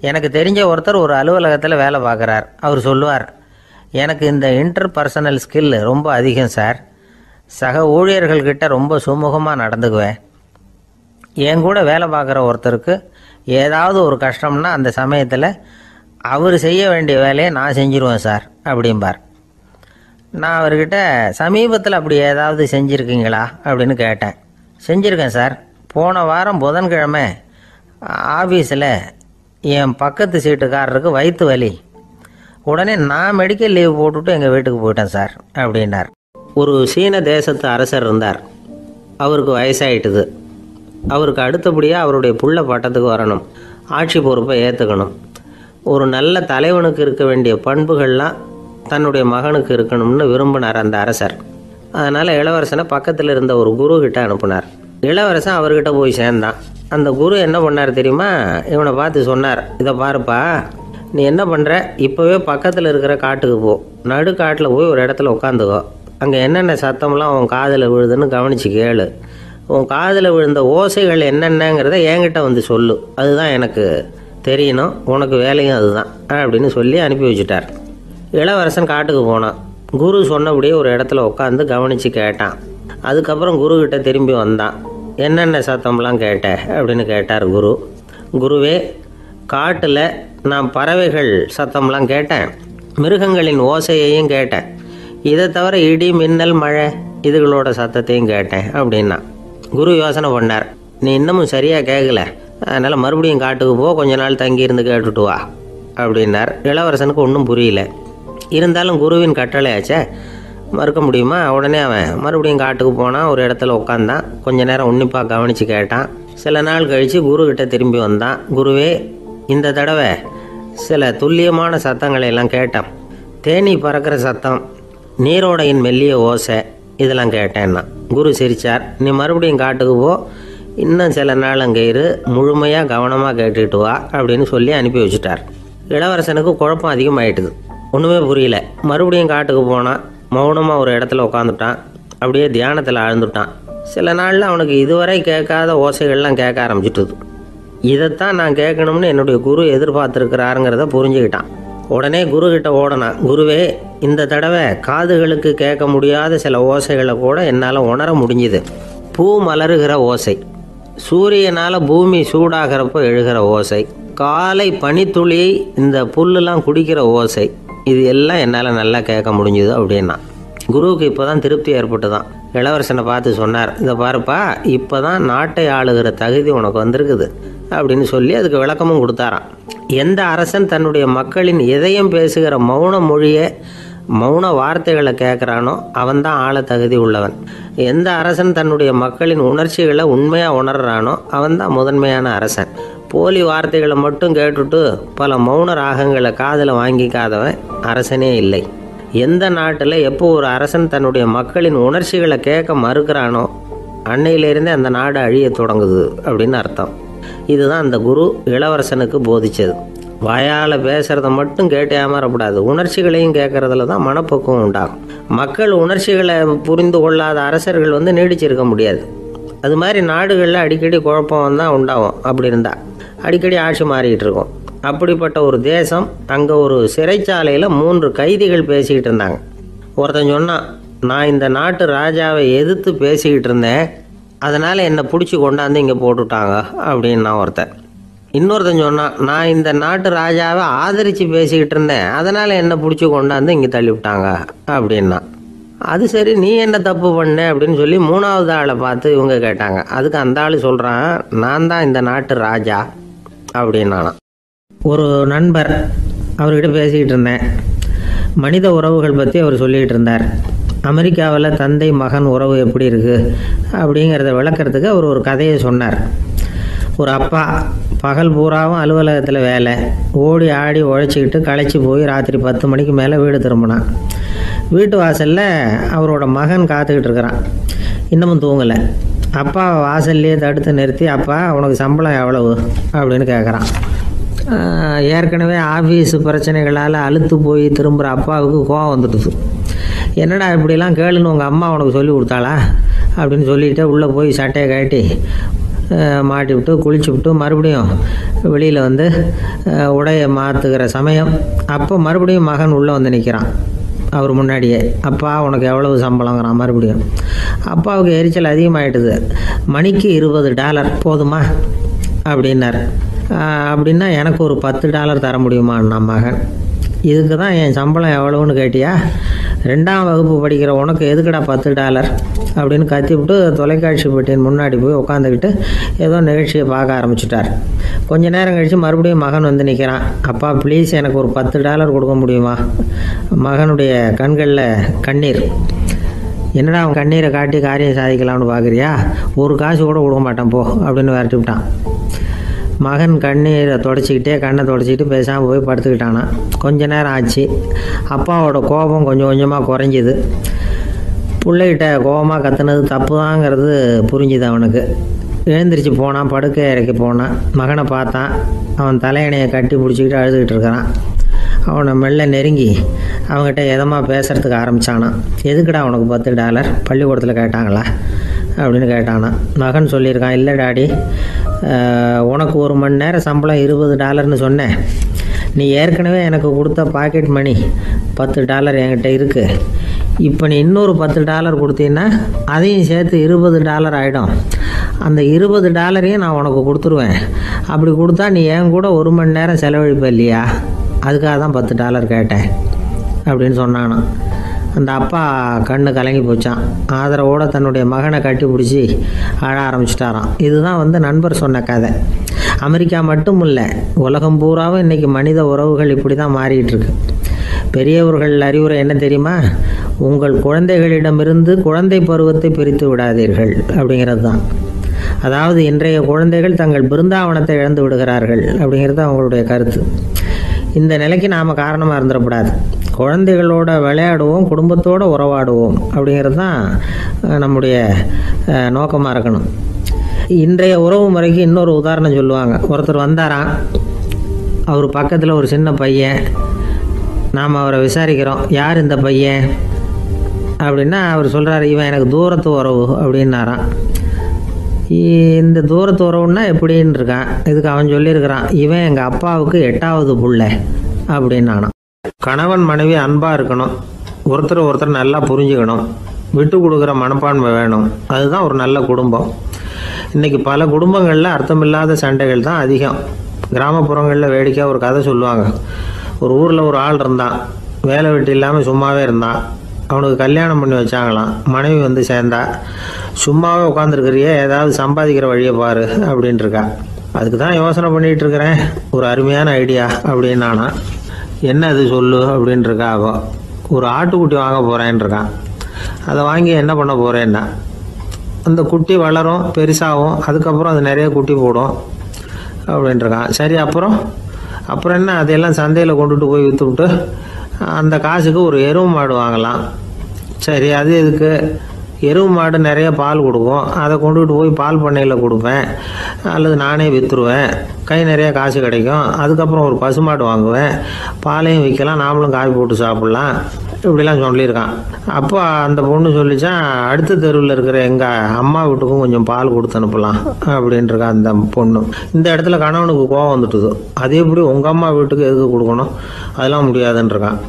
எனக்கு தெரிஞ்ச ஒருத்தர் ஒரு அலுவலகத்தில் வேலை பார்க்குறார். அவர் சொல்லுவார், எனக்கு இந்த இன்டர்பர்சனல் ஸ்கில் ரொம்ப அதிகம் சார். சக ஊழியர்கள்கிட்ட ரொம்ப சுமூகமாக நடந்துக்குவேன். என் கூட வேலை பார்க்குற ஒருத்தருக்கு ஏதாவது ஒரு கஷ்டம்னா அந்த சமயத்தில் அவர் செய்ய வேண்டிய வேலையை நான் செஞ்சிருவேன் சார் அப்படிம்பார். நான் அவர்கிட்ட சமீபத்தில் அப்படி ஏதாவது செஞ்சுருக்கீங்களா அப்படின்னு கேட்டேன். செஞ்சுருக்கேன் சார். போன வாரம் புதன்கிழமை ஆஃபீஸில் என் பக்கத்து சீட்டுக்காரருக்கு வயிற்று வலி. உடனே நான் மெடிக்கல் லீவ் போட்டுவிட்டு எங்கள் வீட்டுக்கு போயிட்டேன் சார் அப்படின்னார். ஒரு சீன தேசத்து அரசர் இருந்தார். அவருக்கு வயசாயிட்டுது. அவருக்கு அடுத்தபடியாக அவருடைய புள்ள பட்டத்துக்கு வரணும், ஆட்சி பொறுப்பை ஏற்றுக்கணும். ஒரு நல்ல தலைவனுக்கு இருக்க வேண்டிய பண்புகள்லாம் தன்னுடைய மகனுக்கு இருக்கணும்னு விரும்பினார் அந்த அரசர். அதனால் இளவரசனை பக்கத்தில் இருந்த ஒரு குரு கிட்ட அனுப்புனார். இளவரசன் அவர்கிட்ட போய் சேர்ந்தான். அந்த குரு என்ன பண்ணார் தெரியுமா? இவனை பார்த்து சொன்னார், இதை பாருப்பா, நீ என்ன பண்ணுற, இப்போவே பக்கத்தில் இருக்கிற காட்டுக்கு போ, நடு காட்டில் போய் ஒரு இடத்துல உட்காந்துக்கோ. அங்கே என்னென்ன சத்தம்லாம் உன் காதில் விழுதுன்னு கவனித்து கேளு. உன் காதில் விழுந்த ஓசைகள் என்னென்னங்கிறத என்கிட்ட வந்து சொல்லு, அதுதான் எனக்கு தெரியணும், உனக்கு வேலையும் அதுதான் அப்படின்னு சொல்லி அனுப்பி வச்சுட்டார். இளவரசன் காட்டுக்கு போனான். குரு சொன்னபடியே ஒரு இடத்துல உட்காந்து கவனித்து கேட்டான். அதுக்கப்புறம் குருக்கிட்ட திரும்பி வந்தான். என்னென்ன சத்தம்லாம் கேட்ட அப்படின்னு கேட்டார் குரு. குருவே, காட்டில் நான் பறவைகள் சத்தம்லாம் கேட்டேன், மிருகங்களின் ஓசையையும் கேட்டேன், இதை தவிர இடி மின்னல் மழை இதுகளோட சத்தத்தையும் கேட்டேன் அப்படின்னா. குரு யோசனை பண்ணார், நீ இன்னமும் சரியாக கேட்கல, அதனால் மறுபடியும் காட்டுக்கு போ, கொஞ்ச நாள் தங்கியிருந்து கேட்டுட்டு வா அப்படின்னார். இளவரசனுக்கு ஒன்றும் புரியல. இருந்தாலும் குருவின் கட்டளையாச்சே, மறுக்க முடியுமா? உடனே அவன் மறுபடியும் காட்டுக்கு போனான். ஒரு இடத்துல உட்காந்தான். கொஞ்ச நேரம் உன்னிப்பாக கவனித்து கேட்டான். சில நாள் கழித்து குருக்கிட்ட திரும்பி வந்தான். குருவே, இந்த தடவை சில துல்லியமான சத்தங்களை எல்லாம் கேட்டான். தேனீ பறக்கிற சத்தம், நீரோடையின் மெல்லிய ஓசை, இதெல்லாம் கேட்டேன்னா. குரு சிரித்தார். நீ மறுபடியும் காட்டுக்கு போ, இன்னும் சில நாள் அங்கே இரு, முழுமையாக கவனமாக கேட்டுக்கிட்டு வா அப்படின்னு சொல்லி அனுப்பி வச்சுட்டார். இளவரசனுக்கு குழப்பம் அதிகமாயிட்டுது. ஒன்றுமே புரியல. மறுபடியும் காட்டுக்கு போனான். மௌனமாக ஒரு இடத்துல உட்காந்துட்டான். அப்படியே தியானத்தில் ஆழ்ந்துட்டான். சில நாளில் அவனுக்கு இதுவரை கேட்காத ஓசைகள்லாம் கேட்க ஆரம்பிச்சிட்டுது. இதைத்தான் நான் கேட்கணும்னு என்னுடைய குரு எதிர்பார்த்துருக்கிறாருங்கிறத புரிஞ்சுக்கிட்டான். உடனே குருக்கிட்ட ஓடனான். குருவே, இந்த தடவை காதுகளுக்கு கேட்க முடியாத சில ஓசைகளை கூட என்னால் உணர முடிஞ்சுது. பூ மலருகிற ஓசை, சூரியனால் பூமி சூடாகிறப்போ எழுகிற ஓசை, காலை பனித்துளி இந்த புல்லுலாம் குடிக்கிற ஓசை, இது எல்லாம் என்னால் நல்லா கேட்க முடிஞ்சுது அப்படின்னா. குருவுக்கு இப்போ தான் திருப்தி ஏற்பட்டு தான். இளவரசனை பார்த்து சொன்னார், இதை பாருப்பா, இப்போ தான் நாட்டை ஆளுகிற தகுதி உனக்கு வந்திருக்குது அப்படின்னு சொல்லி அதுக்கு விளக்கமும் கொடுத்தாராம். எந்த அரசன் தன்னுடைய மக்களின் இதயம் பேசுகிற மௌன மொழியை, மௌன வார்த்தைகளை கேட்குறானோ அவன்தான் ஆள தகுதி உள்ளவன். எந்த அரசன் தன்னுடைய மக்களின் உணர்ச்சிகளை உண்மையாக உணர்றானோ அவன்தான் முதன்மையான அரசன். போலி வார்த்தைகளை மட்டும் கேட்டுட்டு பல மௌன ராகங்களை காதில் வாங்கிக்காதவன் அரசனே இல்லை. எந்த நாட்டில் எப்போ ஒரு அரசன் தன்னுடைய மக்களின் உணர்ச்சிகளை கேட்க மறுக்கிறானோ அன்னையிலேருந்தே அந்த நாடு அழிய தொடங்குது அப்படின்னு அர்த்தம். இதுதான் அந்த குரு இளவரசனுக்கு போதிச்சது. வாயால் பேசுகிறத மட்டும் கேட்டு ஏமாறக்கூடாது, உணர்ச்சிகளையும் கேட்கறதுல தான் மனப்பக்குவம் உண்டாகும். மக்கள் உணர்ச்சிகளை புரிந்து கொள்ளாத அரசர்கள் நீடிச்சிருக்க முடியாது. அது மாதிரி நாடுகளில் அடிக்கடி குழப்பம் தான் உண்டாகும். அப்படி இருந்தால் அடிக்கடி ஆட்சி மாறிக்கிட்டு இருக்கும். அப்படிப்பட்ட ஒரு தேசம், அங்கே ஒரு சிறைச்சாலையில் 3 கைதிகள் பேசிக்கிட்டு இருந்தாங்க. ஒருத்தன் சொன்னான், நான் இந்த நாட்டு ராஜாவை எதிர்த்து பேசிக்கிட்டு இருந்தேன், அதனால் என்னை பிடிச்சி கொண்டாந்து இங்கே போட்டுட்டாங்க அப்படின்னா ஒருத்தன். இன்னொருத்தன் சொன்னான், நான் இந்த நாட்டு ராஜாவை ஆதரித்து பேசிக்கிட்டு இருந்தேன், அதனால் என்னை பிடிச்சி கொண்டாந்து இங்கே தள்ளிவிட்டாங்க அப்படின்னா. அது சரி, நீ என்ன தப்பு பண்ண அப்படின்னு சொல்லி 3வது ஆளை பார்த்து இவங்க கேட்டாங்க. அதுக்கு அந்த ஆள் சொல்கிறான், நான் தான் இந்த நாட்டு ராஜா அப்படின்னானா. ஒரு நண்பர், அவர்கிட்ட பேசிக்கிட்டு இருந்தேன். மனித உறவுகள் பற்றி அவர் சொல்லிகிட்டு இருந்தார். அமெரிக்காவில் தந்தை மகன் உறவு எப்படி இருக்குது அப்படிங்கிறத விளக்கிறதுக்கு அவர் ஒரு கதையை சொன்னார். ஒரு அப்பா பகல் பூராவும் அலுவலகத்தில் வேலை, ஓடி ஆடி உழைச்சிக்கிட்டு களைச்சி போய் ராத்திரி 10 மணிக்கு மேலே வீடு திரும்பினான். வீட்டு வாசலில் அவரோட மகன் காத்துக்கிட்டு இருக்கிறான். இன்னமும் தூங்கலை. அப்பா வாசல்லையே தடுத்து நிறுத்தி, அப்பா உனக்கு சம்பளம் எவ்வளவு அப்படின்னு கேட்குறான். ஏற்கனவே ஆஃபீஸ் பிரச்சனைகளால் அலுத்து போய் திரும்புகிற அப்பாவுக்கு கோவம் வந்துடுது. என்னடா இப்படிலாம் கேளுன்னு உங்கள் அம்மா உனக்கு சொல்லி கொடுத்தாளா அப்படின்னு சொல்லிவிட்டு உள்ளே போய் சட்டையை கட்டி மாட்டி விட்டு குளிச்சு விட்டு மறுபடியும் வெளியில் வந்து உடையை மாற்றுகிற சமயம் அப்போ மறுபடியும் மகன் உள்ளே வந்து நிற்கிறான் அவர் முன்னாடியே. அப்பா உனக்கு எவ்வளவு சம்பளங்கிறான் மறுபடியும். அப்பாவுக்கு எரிச்சல் அதிகமாகிட்டுது. மணிக்கு $20 போதுமா அப்படின்னார். அப்படின்னா எனக்கு ஒரு $10 தர முடியுமான்னா மகன். இதுக்கு தான் என் சம்பளம் எவ்வளவுன்னு கேட்டியா? 2ஆம் வகுப்பு படிக்கிற உனக்கு எதுக்குடா $10 அப்படின்னு கத்திவிட்டு தொலைக்காட்சி பெட்டியின் முன்னாடி போய் உட்காந்துக்கிட்டு ஏதோ நிகழ்ச்சியை பார்க்க ஆரம்பிச்சிட்டார். கொஞ்ச நேரம் கழித்து மறுபடியும் மகன் வந்து நிற்கிறான். அப்பா ப்ளீஸ் எனக்கு ஒரு $10 கொடுக்க முடியுமா? மகனுடைய கண்களில் கண்ணீர். என்னடா அவன் கண்ணீரை காட்டி காரியம் சாதிக்கலாம்னு பார்க்குறியா? ஒரு காசு கூட கொடுக்க மாட்டான் போ அப்படின்னு விரட்டி விட்டான். மகன் கண்ணீரை தொடச்சிக்கிட்டே கண்ணை தொடச்சிக்கிட்டு பேசாமல் போய் படுத்துக்கிட்டானா. கொஞ்ச நேரம் ஆச்சு. அப்பாவோட கோபம் கொஞ்சம் கொஞ்சமாக குறைஞ்சிது. பிள்ளைகிட்ட கோபமாக கத்துனது தப்பு தாங்கிறது புரிஞ்சுது அவனுக்கு. எழுந்திரிச்சு போனான், படுக்கை இறக்கி போனான். மகனை பார்த்தான். அவன் தலையணையை கட்டி பிடிச்சிக்கிட்டு அழுதுகிட்டு இருக்கிறான். அவனை மெல்ல நெருங்கி அவங்ககிட்ட எதமாக பேசுகிறதுக்கு ஆரம்பித்தானான். எதுக்குடா உனக்கு $10 பள்ளிக்கூடத்தில் கேட்டாங்களா அப்படின்னு கேட்டானான். மகன் சொல்லியிருக்கான், இல்லை டாடி, உனக்கு 1 மணி நேரம் சம்பளம் $20ன்னு சொன்னேன். நீ ஏற்கனவே எனக்கு கொடுத்த பாக்கெட் மணி $10 என்கிட்ட இருக்குது. இப்போ நீ இன்னொரு $10 கொடுத்தீங்கன்னா அதையும் சேர்த்து $20 ஆகிடும். அந்த $20 நான் உனக்கு கொடுத்துருவேன். அப்படி கொடுத்தா நீ என் கூட 1 மணி நேரம் செலவழிப்ப இல்லையா? அதுக்காக தான் $10 கேட்டேன் அப்படின்னு சொன்னானான். அந்த அப்பா கண்ணு கலங்கி போச்சான். ஆதரவோடு தன்னுடைய மகனை கட்டி பிடிச்சி அழ ஆரம்பிச்சிட்டாராம். இதுதான் நண்பர் சொன்ன கதை. அமெரிக்கா மட்டும் இல்லை, உலகம் பூராவும் இன்றைக்கி மனித உறவுகள் இப்படி தான் மாறிட்டு இருக்கு. பெரியவர்கள் அறிவுரை என்ன தெரியுமா? உங்கள் குழந்தைகளிடமிருந்து குழந்தை பருவத்தை பிரித்து விடாதீர்கள் அப்படிங்கிறது தான். அதாவது இன்றைய குழந்தைகள் தங்கள் பிருந்தாவனத்தை இழந்து விடுகிறார்கள் அப்படிங்கிறது அவங்களுடைய கருத்து. இந்த நிலைக்கு நாம் காரணமாக இருந்துடக்கூடாது. குழந்தைகளோட விளையாடுவோம், குடும்பத்தோடு உறவாடுவோம் அப்படிங்கிறது தான் நம்முடைய நோக்கமாக இருக்கணும். இன்றைய உறவு முறைக்கு இன்னொரு உதாரணம் சொல்லுவாங்க. ஒருத்தர் வந்தாராம். அவர் பக்கத்தில் ஒரு சின்ன பையன். நாம் அவரை விசாரிக்கிறோம், யார் இந்த பையன் அப்படின்னா அவர் சொல்கிறார், இவன் எனக்கு தூரத்து உறவு அப்படின்னாராம். இந்த தூரத்து உறவுன்னா எப்படின்னு இருக்கான். இதுக்கு அவன் சொல்லியிருக்கிறான், இவன் எங்கள் அப்பாவுக்கு 8வது பிள்ளை அப்படின்னானான். கணவன் மனைவி அன்பாக இருக்கணும், ஒருத்தர் நல்லா புரிஞ்சுக்கணும், விட்டு கொடுக்குற மனப்பான்மை வேணும். அதுதான் ஒரு நல்ல குடும்பம். இன்றைக்கி பல குடும்பங்களில் அர்த்தமில்லாத சண்டைகள் தான் அதிகம். கிராமப்புறங்களில் வேடிக்கையாக ஒரு கதை சொல்லுவாங்க. ஒரு ஊரில் ஒரு ஆள் இருந்தான். வேலை வெட்டி இல்லாமல் சும்மாவே இருந்தான். அவனுக்கு கல்யாணம் பண்ணி வச்சாங்களாம். மனைவி வந்து சேர்ந்தா. சும்மாவே உட்காந்துருக்கிறியே, ஏதாவது சம்பாதிக்கிற வழியை பாரு அப்படின்ட்டுருக்கா. அதுக்கு தான் யோசனை பண்ணிகிட்டு இருக்கிறேன், ஒரு அருமையான ஐடியா அப்படின்னானா. என்ன அது சொல்லு அப்படின்ட்டுருக்கா. அவன் ஒரு ஆட்டுக்குட்டி வாங்க போகிறேன்ருக்கான். அதை வாங்கி என்ன பண்ண போகிறேன்னா, அந்த குட்டி வளரும், பெருசாகும், அதுக்கப்புறம் அது நிறைய குட்டி போடும் அப்படின்ட்டுருக்கான். சரி, அப்புறம் என்ன, அதையெல்லாம் சந்தையில் கொண்டுட்டு போய் விற்றுவிட்டு அந்த காசுக்கு ஒரு எருவு மாடு வாங்கலாம். சரி, அது எதுக்கு? எருவு மாடு நிறைய பால் கொடுக்கும், அதை கொண்டுகிட்டு போய் பால் பண்ணையில் கொடுப்பேன், அல்லது நானே விற்றுருவேன், கை நிறைய காசு கிடைக்கும். அதுக்கப்புறம் ஒரு பசுமாடு வாங்குவேன், பாலையும் விற்கலாம், நாமளும் காய் போட்டு சாப்பிட்லாம், இப்படிலாம் சொல்லியிருக்கான். அப்போ அந்த பொண்ணு சொல்லிச்சான், அடுத்த தெருவில் இருக்கிற எங்கள் அம்மா வீட்டுக்கும் கொஞ்சம் பால் கொடுத்து அனுப்பலாம் அப்படின்ட்டுருக்கா அந்த பொண்ணு. இந்த இடத்துல கணவனுக்கு கோவம் வந்துட்டுது. அதே எப்படி உங்கள் அம்மா வீட்டுக்கு எதுக்கு கொடுக்கணும், அதெல்லாம் முடியாதுன்றிருக்கான்.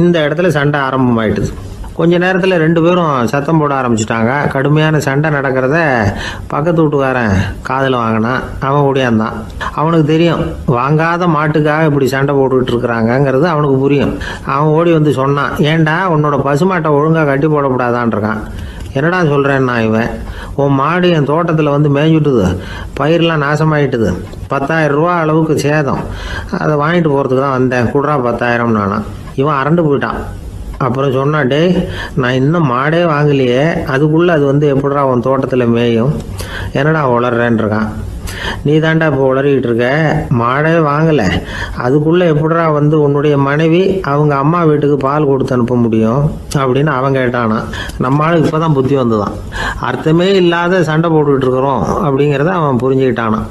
இந்த இடத்துல சண்டை ஆரம்பமாயிட்டுது. கொஞ்ச நேரத்தில் 2 பேரும் சத்தம் போட ஆரம்பிச்சிட்டாங்க. கடுமையான சண்டை நடக்கிறத பக்கத்து வீட்டுக்காரன் காதில் வாங்கினான். அவன் ஓடியாந்தான். அவனுக்கு தெரியும், வாங்காத மாட்டுக்காக இப்படி சண்டை போட்டுக்கிட்டு இருக்கிறாங்கங்கிறது அவனுக்கு புரியும். அவன் ஓடி வந்து சொன்னான், ஏண்டா உன்னோட பசுமாட்டை ஒழுங்காக கட்டி போடக்கூடாதான்ருக்கான். என்னடா சொல்கிறேன்னா, இவன் உன் மாடு என் தோட்டத்தில் வந்து மேய்ஞ்சுட்டுது, பயிரெலாம் நாசமாயிட்டுது, 10,000 ரூபா அளவுக்கு சேதம், அதை வாங்கிட்டு போகிறதுக்கு தான் வந்தேன், குடுறா 10,000 நானா. இவன் அரண்டு போயிட்டான். அப்புறம் சொன்னா, டே நான் இன்னும் மாடே வாங்கலையே, அதுக்குள்ளே அது வந்து எப்படிடா உன் தோட்டத்தில் மேயும், என்னடா வளர்றேன்ருக்கான். நீ தாண்டா இப்போ உளறிக்கிட்டு இருக்க, மாடே வாங்கலை, அதுக்குள்ளே எப்படிடா வந்து உன்னுடைய மனைவி அவங்க அம்மா வீட்டுக்கு பால் கொடுத்து அனுப்ப முடியும் அப்படின்னு அவன் கேட்டானா. நம்மளால இப்போ தான் புத்தி வந்துதான், அர்த்தமே இல்லாத சண்டை போட்டுக்கிட்டு இருக்கிறோம் அப்படிங்கிறத அவன் புரிஞ்சுக்கிட்டானான்.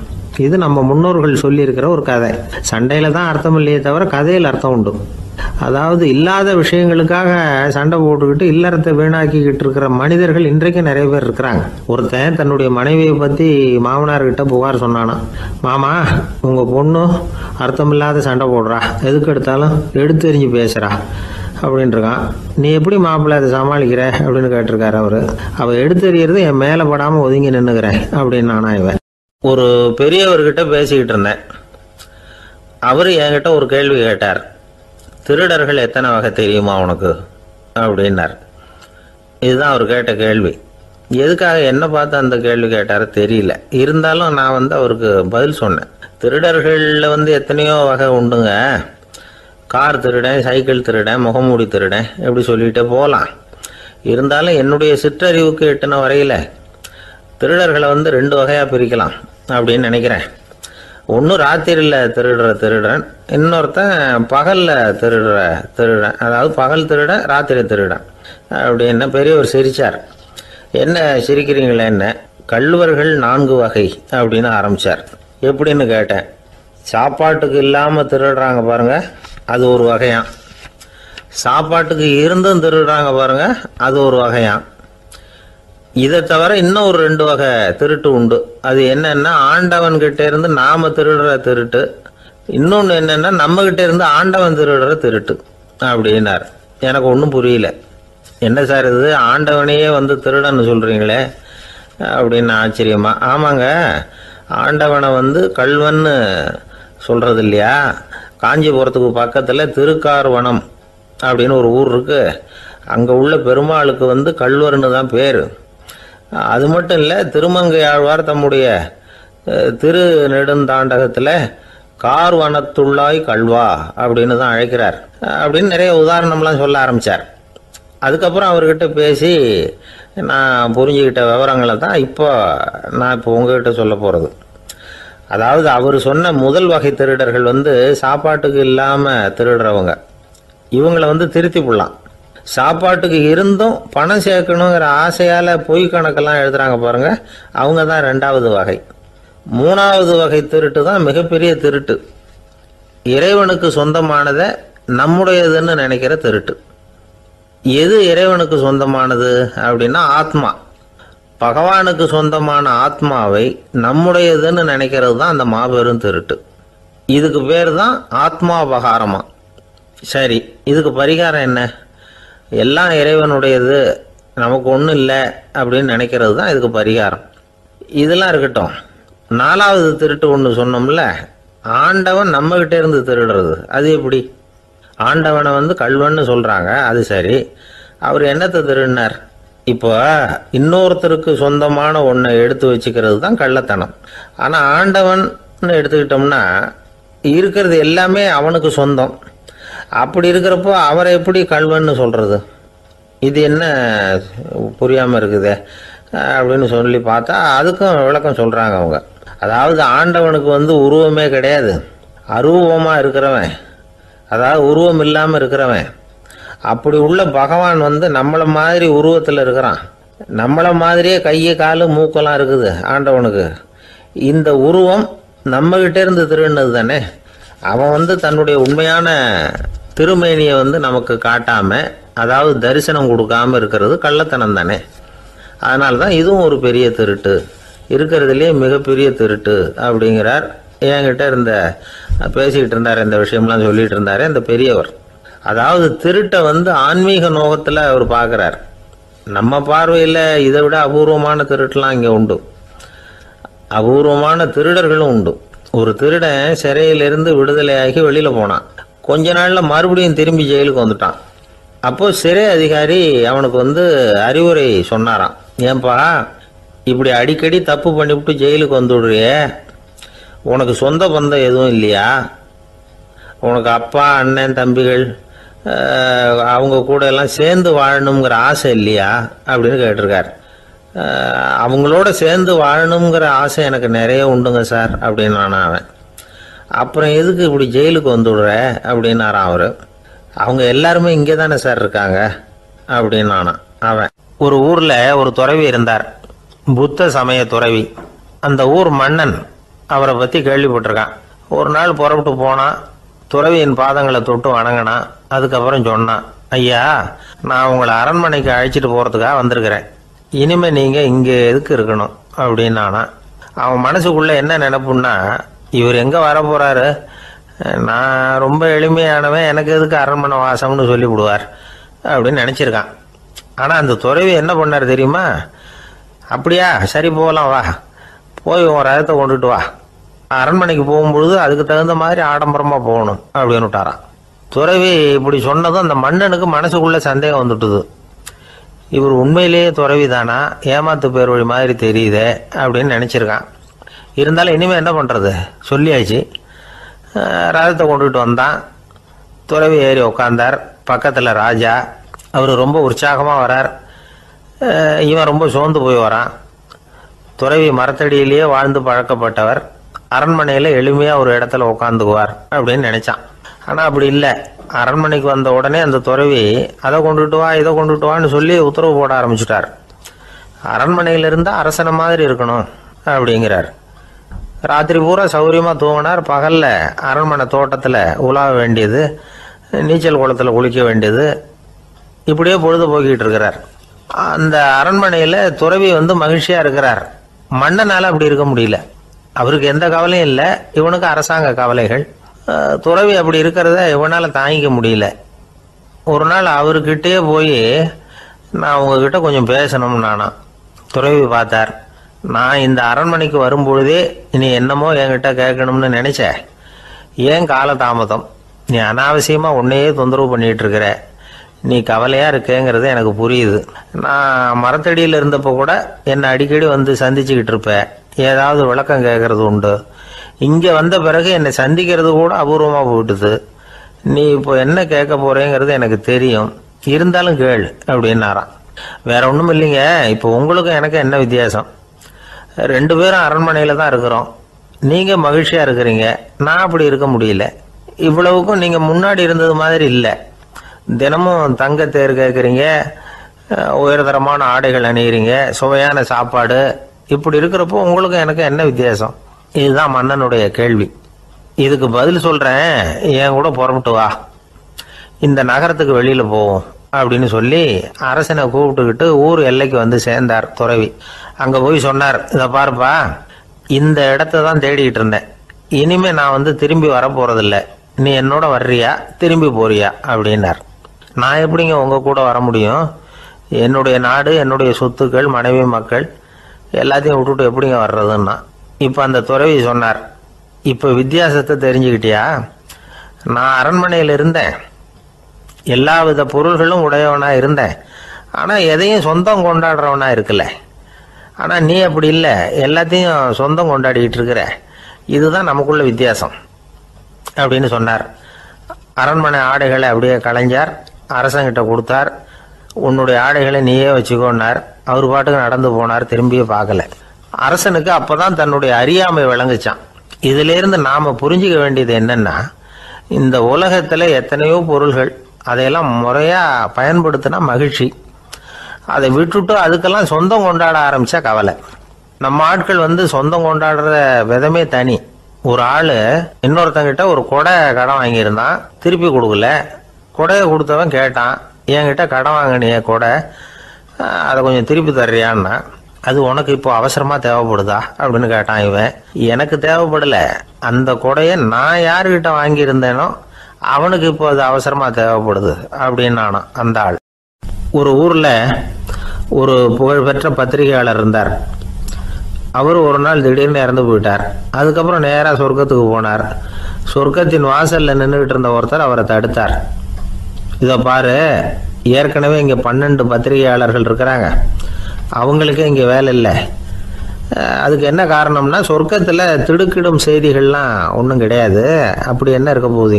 இது நம்ம முன்னோர்கள் சொல்லியிருக்கிற ஒரு கதை. சண்டையில் தான் அர்த்தம் இல்லையே தவிர கதையில் அர்த்தம் உண்டு. அதாவது இல்லாத விஷயங்களுக்காக சண்டை போட்டுக்கிட்டு இல்லறத்தை வீணாக்கிக்கிட்டு இருக்கிற மனிதர்கள் இன்றைக்கு நிறைய பேர் இருக்கிறாங்க. ஒருத்தன் தன்னுடைய மனைவியை பற்றி மாமனார்கிட்ட புகார் சொன்னானா, மாமா உங்கள் பொண்ணு அர்த்தமில்லாத சண்டை போடுறா, எதுக்கு எடுத்தாலும் எடுத்தெறிஞ்சு பேசுகிறா அப்படின்ட்டுருக்கான். நீ எப்படி மாப்பிள்ளை அதை சமாளிக்கிற அப்படின்னு கேட்டிருக்காரு அவர். அவள் எடுத்தெறியறது என் மேலே படாமல் ஒதுங்கி நின்றுக்கிறேன் அப்படின்னு நானா இவன். ஒரு பெரியவர்கிட்ட பேசிக்கிட்டு இருந்தேன். அவர் என்கிட்ட ஒரு கேள்வி கேட்டார். திருடர்கள் எத்தனை வகை தெரியுமா உனக்கு அப்படின்னார். இதுதான் அவர் கேட்ட கேள்வி. எதுக்காக என்ன பார்த்து அந்த கேள்வி கேட்டார தெரியல. இருந்தாலும் நான் அவருக்கு பதில் சொன்னேன். திருடர்களில் எத்தனையோ வகை உண்டுங்க. கார் திருடன், சைக்கிள் திருடன், முகமூடி திருடன், எப்படி சொல்லிகிட்டே போகலாம். இருந்தாலும் என்னுடைய சிற்றறிவுக்கு எட்டின வரையில் திருடர்களை 2 வகையாக பிரிக்கலாம் அப்படின்னு நினைக்கிறேன். ஒன்று ராத்திரியில் திருடுற திருடன், இன்னொருத்தன் பகலில் திருடுற திருடன். அதாவது பகல் திருடன், ராத்திரி திருடன் அப்படின்னு பெரியவர் சிரித்தார். என்ன சிரிக்கிறீங்களே, என்ன கள்வர்கள் 4 வகை அப்படின்னு ஆரம்பித்தார். எப்படின்னு கேட்டேன். சாப்பாட்டுக்கு இல்லாமல் திருடுறாங்க பாருங்க, அது ஒரு வகையான். சாப்பாட்டுக்கு இருந்தும் திருடுறாங்க பாருங்க, அது ஒரு வகையான். இதை தவிர இன்னும் ஒரு 2 வகை திருட்டு உண்டு. அது என்னன்னா, ஆண்டவன் கிட்ட இருந்து நாம திருடுற திருட்டு, இன்னொன்று என்னன்னா நம்ம கிட்ட இருந்து ஆண்டவன் திருடுற திருட்டு அப்படின்னார். எனக்கு ஒன்றும் புரியல. என்ன சார் இது, ஆண்டவனையே திருடன்னு சொல்றீங்களே அப்படின்னு ஆச்சரியமா. ஆமாங்க, ஆண்டவனை கல்வன்னு சொல்றது இல்லையா. காஞ்சிபுரத்துக்கு பக்கத்தில் திருக்கார்வனம் அப்படின்னு ஒரு ஊர் இருக்கு. அங்கே உள்ள பெருமாளுக்கு கல்வர்னு தான் பேர். அது மட்டும் இல்லை, திருமங்கையாழ்வார் தம்முடைய திரு நெடுந்தாண்டகத்தில் கார்வனத்துள்ளாய் கல்வா அப்படின்னு தான் அழைக்கிறார் அப்படின்னு நிறைய உதாரணம்லாம் சொல்ல ஆரம்பித்தார். அதுக்கப்புறம் அவர்கிட்ட பேசி நான் புரிஞ்சுக்கிட்ட விவரங்களை தான் நான் இப்போ உங்ககிட்ட சொல்ல போகிறது. அதாவது அவர் சொன்ன முதல் வகை திருடர்கள் சாப்பாட்டுக்கு இல்லாமல் திருடுறவங்க. இவங்களை திருத்தி போடலாம். சாப்பாட்டுக்கு இருந்தும் பணம் சேர்க்கணுங்கிற ஆசையால் பொய் கணக்கெல்லாம் எழுதுறாங்க பாருங்க, அவங்க தான் 2வது வகை. 3வது வகை திருட்டு தான் மிகப்பெரிய திருட்டு. இறைவனுக்கு சொந்தமானதை நம்முடையதுன்னு நினைக்கிற திருட்டு. எது இறைவனுக்கு சொந்தமானது அப்படின்னா ஆத்மா. பகவானுக்கு சொந்தமான ஆத்மாவை நம்முடையதுன்னு நினைக்கிறது தான் அந்த மாபெரும் திருட்டு. இதுக்கு பேர் தான் ஆத்மாபகாரமா. சரி, இதுக்கு பரிகாரம் என்ன? எல்லாம் இறைவனுடையது, நமக்கு ஒன்றும் இல்லை அப்படின்னு நினைக்கிறது தான் இதுக்கு பரிகாரம். இதெல்லாம் இருக்கட்டும். 4வது திருட்டு ஒன்று சொன்னோம்ல, ஆண்டவன் நம்மகிட்ட இருந்து திருடுறது. அது எப்படி? ஆண்டவனை கல்வன்னு சொல்கிறாங்க, அது சரி. அவர் என்னத்தை திருடினார்? இப்போ இன்னொருத்தருக்கு சொந்தமான ஒன்றை எடுத்து வச்சுக்கிறது தான் கள்ளத்தனம். ஆனால் ஆண்டவன் எடுத்துக்கிட்டோம்னா இருக்கிறது எல்லாமே அவனுக்கு சொந்தம். அப்படி இருக்கிறப்போ அவரை எப்படி கல்வன்னு சொல்கிறது? இது என்ன புரியாமல் இருக்குதே அப்படின்னு சொல்லி பார்த்தா அதுக்கும் விளக்கம் சொல்கிறாங்க அவங்க. அதாவது ஆண்டவனுக்கு உருவமே கிடையாது, அரூபமாக இருக்கிறவன், அதாவது உருவம் இல்லாமல் இருக்கிறவன். அப்படி உள்ள பகவான் நம்மளை மாதிரி உருவத்தில் இருக்கிறான். நம்மளை மாதிரியே கையை காலு மூக்கெல்லாம் இருக்குது ஆண்டவனுக்கு. இந்த உருவம் நம்மகிட்ட இருந்து திருடினது தானே. அவன் தன்னுடைய உண்மையான திருமேனியை நமக்கு காட்டாம, அதாவது தரிசனம் கொடுக்காம இருக்கிறது கள்ளத்தனம் தானே. அதனால தான் இதுவும் ஒரு பெரிய திருட்டு, இருக்கிறதுலேயே மிகப்பெரிய திருட்டு அப்படிங்கிறார். என்கிட்ட பேசிக்கிட்டு இருந்தார், இந்த விஷயம்லாம் சொல்லிட்டு இருந்தாரு அந்த பெரியவர். அதாவது திருட்டை ஆன்மீக நோகத்தில் அவர் பார்க்குறார். நம்ம பார்வையில் இதை விட அபூர்வமான திருட்டுலாம் இங்கே உண்டு, அபூர்வமான திருடர்களும் உண்டு. ஒரு திருடன் சிறையிலிருந்து விடுதலையாகி வெளியில் போனான். கொஞ்ச நாளில் மறுபடியும் திரும்பி ஜெயிலுக்கு வந்துட்டான். அப்போது சிறை அதிகாரி அவனுக்கு அறிவுரை சொன்னாராம். ஏன்பா இப்படி அடிக்கடி தப்பு பண்ணிவிட்டு ஜெயிலுக்கு வந்துடுறியே, உனக்கு சொந்த பந்தம் எதுவும் இல்லையா? உனக்கு அப்பா, அண்ணன், தம்பிகள் அவங்க கூட எல்லாம் சேர்ந்து வாழணுங்கிற ஆசை இல்லையா அப்படின்னு கேட்டிருக்கார். அவங்களோட சேர்ந்து வாழணுங்கிற ஆசை எனக்கு நிறைய உண்டுங்க சார் அப்படின்னு அவன். அப்புறம் எதுக்கு இப்படி ஜெயிலுக்கு வந்துவிடுற அப்படின்னாரான் அவர். அவங்க எல்லாருமே இங்கே தானே சார் இருக்காங்க அப்படின்னு அவன். ஒரு ஊரில் ஒரு துறவி இருந்தார், புத்த சமய துறவி. அந்த ஊர் மன்னன் அவரை பற்றி கேள்விப்பட்டிருக்கான். ஒரு நாள் புறப்பட்டு போனான், துறவியின் பாதங்களை தொட்டு வணங்கினான். அதுக்கப்புறம் சொன்னான், ஐயா, நான் உங்களை அரண்மனைக்கு அழைச்சிட்டு போகிறதுக்காக வந்திருக்கிறேன். இனிமேல் நீங்கள் இங்கே எதுக்கு இருக்கணும் அப்படின்னு அவன் மனசுக்குள்ளே என்ன நினைப்புன்னா, இவர் எங்கே வர போகிறாரு, நான் ரொம்ப எளிமையானவன், எனக்கு எதுக்கு அரண்மனை வாசம்னு சொல்லி விடுவார் அப்படின்னு நினச்சிருக்கான். ஆனால் அந்த துறவி என்ன பண்ணார் தெரியுமா? அப்படியா, சரி போகலாம், வா, போய் உன் ரதத்தை கொண்டுட்டு வா, அரண்மனைக்கு போகும்பொழுது அதுக்கு தகுந்த மாதிரி ஆடம்பரமாக போகணும் அப்படின்னு விட்டாரான். துறவி இப்படி சொன்னதும் அந்த மன்னனுக்கு மனசுக்குள்ளே சந்தேகம் வந்துட்டுது. இவர் உண்மையிலேயே துறவி தானா, ஏமாத்து பேர் வழி மாதிரி தெரியுதே அப்படின்னு நினச்சிருக்கான். இருந்தாலும் இனிமேல் என்ன பண்ணுறது, சொல்லியாச்சு. ரதத்தை கொண்டுகிட்டு வந்தான். துறவி ஏறி உக்காந்தார். பக்கத்தில் ராஜா. அவர் ரொம்ப உற்சாகமாக வரார். இவன் ரொம்ப சோர்ந்து போய் வரான். துறவி மரத்தடியிலேயே வாழ்ந்து பழக்கப்பட்டவர், அரண்மனையில் எளிமையாக ஒரு இடத்துல உட்காந்துக்குவார் அப்படின்னு நினச்சான். ஆனால் அப்படி இல்லை. அரண்மனைக்கு வந்த உடனே அந்த துறவி அதை கொண்டுட்டு வா, இதை கொண்டுட்டு வான்னு சொல்லி உத்தரவு போட ஆரம்பிச்சுட்டார். அரண்மனையில் இருந்தால் அரசனை மாதிரி இருக்கணும் அப்படிங்கிறார். ராத்திரி பூரா சௌரியமாக தூங்கினார். பகலில் அரண்மனை தோட்டத்தில் உலாவ வேண்டியது, நீச்சல் குளத்தில் குளிக்க வேண்டியது, இப்படியே பொழுது போக்கிட்டு இருக்கிறார். அந்த அரண்மனையில் துறவி மகிழ்ச்சியாக இருக்கிறார். மன்னனால் அப்படி இருக்க முடியல. அவருக்கு எந்த கவலையும் இல்லை, இவனுக்கு அரசாங்க கவலைகள். துறவி அப்படி இருக்கிறத இவனால் தாங்கிக்க முடியல. ஒரு நாள் அவர்கிட்டே போய், நான் உங்ககிட்ட கொஞ்சம் பேசணும்னு துறவி பார்த்தார். நான் இந்த அரண்மனைக்கு வரும்பொழுதே நீ என்னமோ என்கிட்ட கேட்கணும்னு நினைச்ச, ஏன் காலதாமதம்? நீ அனாவசியமாக உன்னையே தொந்தரவு பண்ணிட்டு இருக்கிற, நீ கவலையாக இருக்கேங்கிறது எனக்கு புரியுது. நான் மரத்தடியில் இருந்தப்போ கூட என்னை அடிக்கடி சந்திச்சுக்கிட்டு இருப்பேன், ஏதாவது விளக்கம் கேட்கறது உண்டு. இங்கே வந்த பிறகு என்னை சந்திக்கிறது கூட அபூர்வமாக போயிட்டுது. நீ இப்போ என்ன கேட்க போறேங்கிறது எனக்கு தெரியும், இருந்தாலும் கேள் அப்படின்னாராம். வேற ஒன்றும் இல்லைங்க, இப்போ உங்களுக்கும் எனக்கு என்ன வித்தியாசம்? 2 பேரும் அரண்மனையில் தான் இருக்கிறோம். நீங்கள் மகிழ்ச்சியாக இருக்கிறீங்க, நான் அப்படி இருக்க முடியல. இவ்வளவுக்கும் நீங்கள் முன்னாடி இருந்தது மாதிரி இல்லை. தினமும் தங்க தேர் கேட்குறீங்க, உயர்தரமான ஆடைகள் அணிகிறீங்க, சுவையான சாப்பாடு. இப்படி இருக்கிறப்போ உங்களுக்கு எனக்கு என்ன வித்தியாசம்? இதுதான் மன்னனுடைய கேள்வி. இதுக்கு பதில் சொல்கிறேன், என் கூட புறப்பட்டு வா, இந்த நகரத்துக்கு வெளியில் போவோம் அப்படின்னு சொல்லி அரசனை கூப்பிட்டுக்கிட்டு ஊர் எல்லைக்கு சேர்ந்தார் துறவி. அங்கே போய் சொன்னார், இதை பாருப்பா, இந்த இடத்த தான் தேடிக்கிட்டு இருந்தேன். இனிமேல் நான் திரும்பி வரப்போகிறதில்ல. நீ என்னோட வர்றியா, திரும்பி போறியா அப்படின்னார். நான் எப்படிங்க உங்கள் கூட வர முடியும்? என்னுடைய நாடு, என்னுடைய சொத்துக்கள், மனைவி, மக்கள் எல்லாத்தையும் விட்டுட்டு எப்படிங்க வர்றதுன்னா. இப்போ அந்த துறவி சொன்னார், இப்போ வித்தியாசத்தை தெரிஞ்சுக்கிட்டியா? நான் அரண்மனையில் இருந்தேன், எல்லா வித பொருள்களும் உடையவனாக இருந்தேன், ஆனால் எதையும் சொந்தம் கொண்டாடுறவனாக இருக்கல. ஆனால் நீ அப்படி இல்லை, எல்லாத்தையும் சொந்தம் கொண்டாடிக்கிட்டு இருக்கிற. இதுதான் நமக்குள்ள வித்தியாசம் அப்படின்னு சொன்னார். அரண்மனை ஆடைகளை அப்படியே கலைஞர் அரசங்கிட்ட கொடுத்தார். உன்னுடைய ஆடைகளை நீயே வச்சுக்கோன்னார். அவர் பாட்டுக்கு நடந்து போனார், திரும்பியே பார்க்கல. அரசனுக்கு அப்போதான் தன்னுடைய அறியாமை விளங்குச்சான். இதிலிருந்து நாம் புரிஞ்சிக்க வேண்டியது என்னன்னா, இந்த உலகத்தில் எத்தனையோ பொருள்கள், அதையெல்லாம் முறையாக பயன்படுத்தினா மகிழ்ச்சி. அதை விட்டுட்டு அதுக்கெல்லாம் சொந்தம் கொண்டாட ஆரம்பித்தா கவலை. நம்ம ஆட்கள் சொந்தம் கொண்டாடுற விதமே தனி. ஒரு ஆள் இன்னொருத்தங்கிட்ட ஒரு கொடை கடன் வாங்கியிருந்தான், திருப்பி கொடுக்கல. கொடையை கொடுத்தவன் கேட்டான், என்கிட்ட கடன் வாங்கினிய கொடை, அதை கொஞ்சம் திருப்பி தர்றியான்னா. அது உனக்கு இப்போ அவசரமாக தேவைப்படுதா அப்படின்னு கேட்டான் இவன். எனக்கு தேவைப்படலை, அந்த கொடையை நான் யாருக்கிட்ட வாங்கியிருந்தேனோ அவனுக்கு இப்போ அது அவசரமாக தேவைப்படுது அப்படின்னு அந்த ஆள். ஒரு ஊரில் ஒரு புகழ்பெற்ற பத்திரிகையாளர் இருந்தார். அவர் ஒரு நாள் திடீர்னு இறந்து போயிட்டார். அதுக்கப்புறம் நேராக சொர்க்கத்துக்கு போனார். சொர்க்கத்தின் வாசலில் நின்றுகிட்டு இருந்த ஒருத்தர் அவரை தடுத்தார். இதை பாரு, ஏற்கனவே இங்கே 12 பத்திரிகையாளர்கள் இருக்கிறாங்க, அவங்களுக்கே இங்கே வேலை இல்லை. அதுக்கு என்ன காரணம்னா, சொர்க்கத்தில் திடுக்கிடும் செய்திகள்லாம் ஒன்றும் கிடையாது. அப்படி என்ன இருக்க போகுது?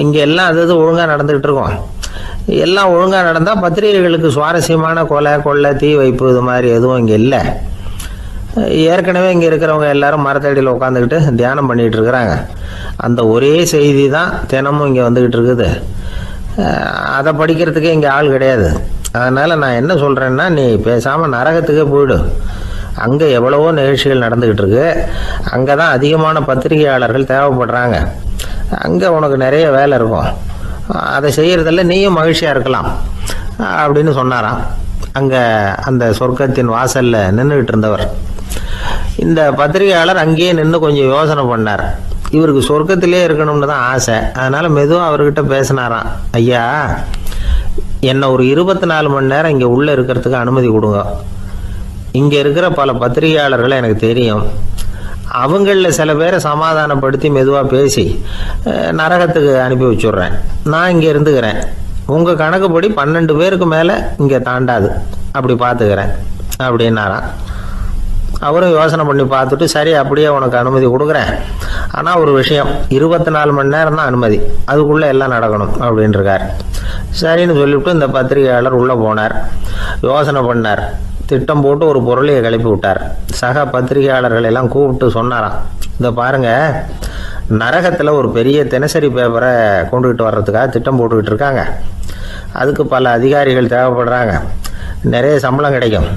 இங்கே எல்லாம் அது ஒழுங்காக நடந்துக்கிட்டு இருக்கோம். எல்லாம் ஒழுங்காக நடந்தால் பத்திரிகைகளுக்கு சுவாரஸ்யமான கொலை கொள்ளை தீ வைப்பு இது மாதிரி எதுவும் இங்கே இல்லை. ஏற்கனவே இங்கே இருக்கிறவங்க எல்லாரும் மரத்தடியில் உட்காந்துக்கிட்டு தியானம் பண்ணிகிட்டு இருக்கிறாங்க. அந்த ஒரே செய்தி தான் தினமும் இங்கே வந்துக்கிட்டு இருக்குது. அதை படிக்கிறதுக்கே இங்கே ஆள் கிடையாது. அதனால் நான் என்ன சொல்கிறேன்னா, நீ பேசாமல் நரகத்துக்கே போயிடு. அங்கே எவ்வளவோ நிகழ்ச்சிகள் நடந்துக்கிட்டு இருக்கு. அங்கே தான் அதிகமான பத்திரிகையாளர்கள் தேவைப்படுறாங்க. அங்கே உனக்கு நிறைய வேலை இருக்கும். அதை செய்கிறதில்ல நீயும் மகிழ்ச்சியாக இருக்கலாம் அப்படின்னு சொன்னாராம். அங்கே அந்த சொர்க்கத்தின் வாசலில் நின்றுக்கிட்டு இருந்தவர். இந்த பத்திரிகையாளர் அங்கேயே நின்று கொஞ்சம் யோசனை பண்ணார். இவருக்கு சொர்க்கத்திலே இருக்கணும்னு தான் ஆசை. அதனால் மெதுவாக அவர்கிட்ட பேசினாராம். ஐயா, என்னை ஒரு 24 மணி நேரம் இங்கே உள்ளே இருக்கிறதுக்கு அனுமதி கொடுங்க. இங்கே இருக்கிற பல பத்திரிகையாளர்களை எனக்கு தெரியும். அவங்களில் சில பேரை சமாதானப்படுத்தி மெதுவாக பேசி நரகத்துக்கு அனுப்பி வச்சுட்றேன். நான் இங்கே இருந்துக்கிறேன். உங்கள் கணக்குப்படி 12 பேருக்கு மேலே இங்கே தாண்டாது, அப்படி பார்த்துக்கிறேன் அப்படின்னாராம். அவரும் யோசனை பண்ணி பார்த்துட்டு, சரி அப்படியே உனக்கு அனுமதி கொடுக்குறேன். ஆனால் ஒரு விஷயம், 24 மணி நேரம் தான் அனுமதி, அதுக்குள்ளே எல்லாம் நடக்கணும் அப்படின்ட்டுருக்கார். சரின்னு சொல்லிவிட்டு இந்த பத்திரிகையாளர் உள்ளே போனார். யோசனை பண்ணார். திட்டம் போட்டு ஒரு பொருளையை கிளப்பி விட்டார். சக பத்திரிகையாளர்கள் எல்லாம் கூப்பிட்டு சொன்னாராம், இதை பாருங்கள், நரகத்தில் ஒரு பெரிய தினசரி பேப்பரை கொண்டுகிட்டு வர்றதுக்காக திட்டம் போட்டுக்கிட்டு இருக்காங்க. அதுக்கு பல அதிகாரிகள் தேவைப்படுறாங்க. நிறைய சம்பளம் கிடைக்கும்.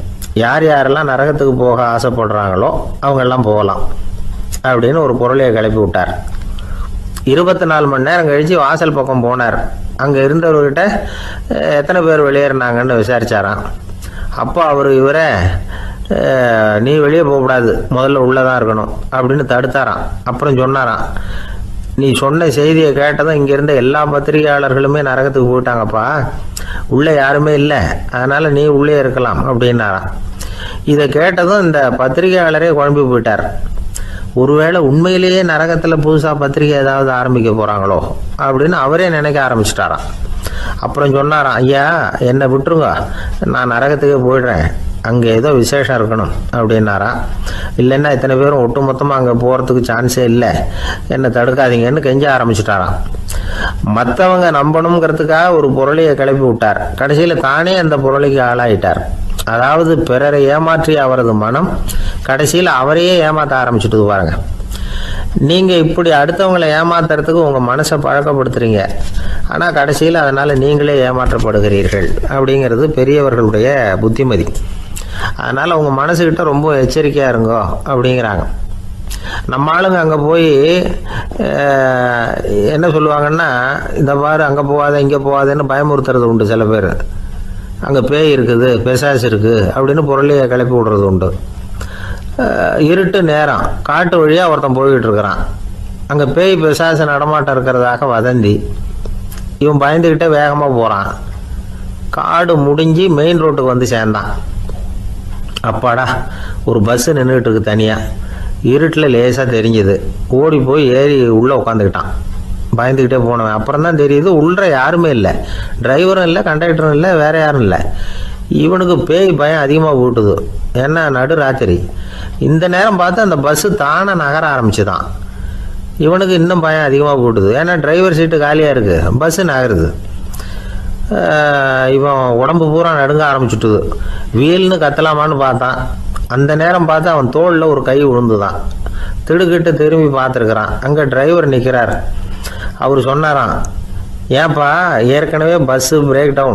யார் யாரெல்லாம் நரகத்துக்கு போக ஆசைப்படுறாங்களோ அவங்கெல்லாம் போகலாம் அப்படின்னு ஒரு பொருளையை கிளப்பி விட்டார். 24 மணி நேரம் கழித்து வாசல் பக்கம் போனார். அங்கே இருந்தவர்கிட்ட எத்தனை பேர் வெளியேறினாங்கன்னு விசாரிச்சாராம். அப்போ அவர் இவரை, நீ வெளியே போகக்கூடாது, முதல்ல உள்ளே தான் இருக்கணும் அப்படின்னு தடுத்தாராம். அப்புறம் சொன்னாராம், நீ சொன்ன செய்தியை கேட்டதும் இங்கே இருந்த எல்லா பத்திரிகையாளர்களுமே நரகத்துக்கு போயிட்டாங்கப்பா, உள்ளே யாருமே இல்லை, அதனால் நீ உள்ளே இருக்கலாம் அப்படின்னாராம். இதை கேட்டதும் இந்த பத்திரிகையாளரே குழம்பி போயிட்டார். ஒருவேளை உண்மையிலேயே நரகத்தில் புதுசாக பத்திரிகை ஏதாவது ஆரம்பிக்க போகிறாங்களோ அப்படின்னு அவரே நினைக்க ஆரம்பிச்சிட்டாராம். அப்புறம் சொன்னாராம், ஐயா என்னை விட்டுருங்க, நான் நரகத்துக்கே போயிடுறேன், அங்கே ஏதோ விசேஷம் இருக்கணும் அப்படின்னாராம். இல்லைன்னா இத்தனை பேரும் ஒட்டுமொத்தமாக அங்கே போகிறதுக்கு சான்ஸே இல்லை, என்னை தடுக்காதீங்கன்னு கெஞ்ச ஆரம்பிச்சிட்டாராம். மற்றவங்க நம்பணுங்கிறதுக்காக ஒரு பொருளையை கிளப்பி விட்டார். கடைசியில் தானே அந்த பொருளைக்கு ஆளாயிட்டார். அதாவது பிறரை ஏமாற்றிய அவரது மனம் கடைசியில் அவரையே ஏமாற்ற ஆரம்பிச்சுட்டு பாருங்க. நீங்கள் இப்படி அடுத்தவங்களை ஏமாத்துறதுக்கு உங்கள் மனசை பழக்கப்படுத்துறீங்க, ஆனால் கடைசியில் அதனால் நீங்களே ஏமாற்றப்படுகிறீர்கள் அப்படிங்கிறது பெரியவர்களுடைய புத்திமதி. அதனால் உங்கள் மனசுக்கிட்ட ரொம்ப எச்சரிக்கையாக இருங்கோ அப்படிங்கிறாங்க. நம்ம ஆளுங்க அங்கே போய் என்ன சொல்லுவாங்கன்னா, இந்த பாரு அங்கே போகாத இங்கே போகாதேன்னு பயமுறுத்துறது உண்டு. சில பேர் அங்கே பேய் இருக்குது, பிசாசு இருக்குது அப்படின்னு பொருளையை கிளப்பி விடுறது உண்டு. இருட்டு நேரம் காட்டு வழியாக ஒருத்தன் போய்கிட்டு இருக்கிறான். அங்கே பேய் பிசாசு நடமாட்டம் இருக்கிறதாக வதந்தி. இவன் பயந்துக்கிட்டே வேகமாக போகிறான். காடு முடிஞ்சு மெயின் ரோட்டுக்கு வந்து சேர்ந்தான். அப்பாடா, ஒரு பஸ்ஸு நின்றுட்டு இருக்கு தனியாக. இருட்டில் லேசாக தெரிஞ்சுது. ஓடி போய் ஏறி உள்ளே உட்காந்துக்கிட்டான். பயந்துக்கிட்டே போனவன் அப்புறம் தான் தெரியுது உள்ள யாருமே இல்லை, டிரைவரும் இல்லை, கண்டக்டரும் இல்லை, வேற யாரும் இல்லை. இவனுக்கு பேய் பயம் அதிகமாக போட்டுது. ஏன்னா நடு ராத்திரி. இந்த நேரம் பார்த்து அந்த பஸ்ஸு தானே நகர ஆரம்பிச்சுதான். இவனுக்கு இன்னும் பயம் அதிகமாக போட்டுது. ஏன்னா டிரைவர் சீட்டு காலியாக இருக்குது, பஸ்ஸு நகருது. இவன் உடம்பு பூரா நடுங்க ஆரம்பிச்சுட்டுது. வீல்னு கத்தலாமான்னு பார்த்தான். அந்த நேரம் பார்த்து அவன் தோளில் ஒரு கை விழுந்துதான். திடுக்கிட்டு திரும்பி பார்த்துருக்குறான். அங்கே டிரைவர் நிற்கிறார். அவர் சொன்னாராம், ஏன்பா ஏற்கனவே பஸ்ஸு பிரேக் டவுன்,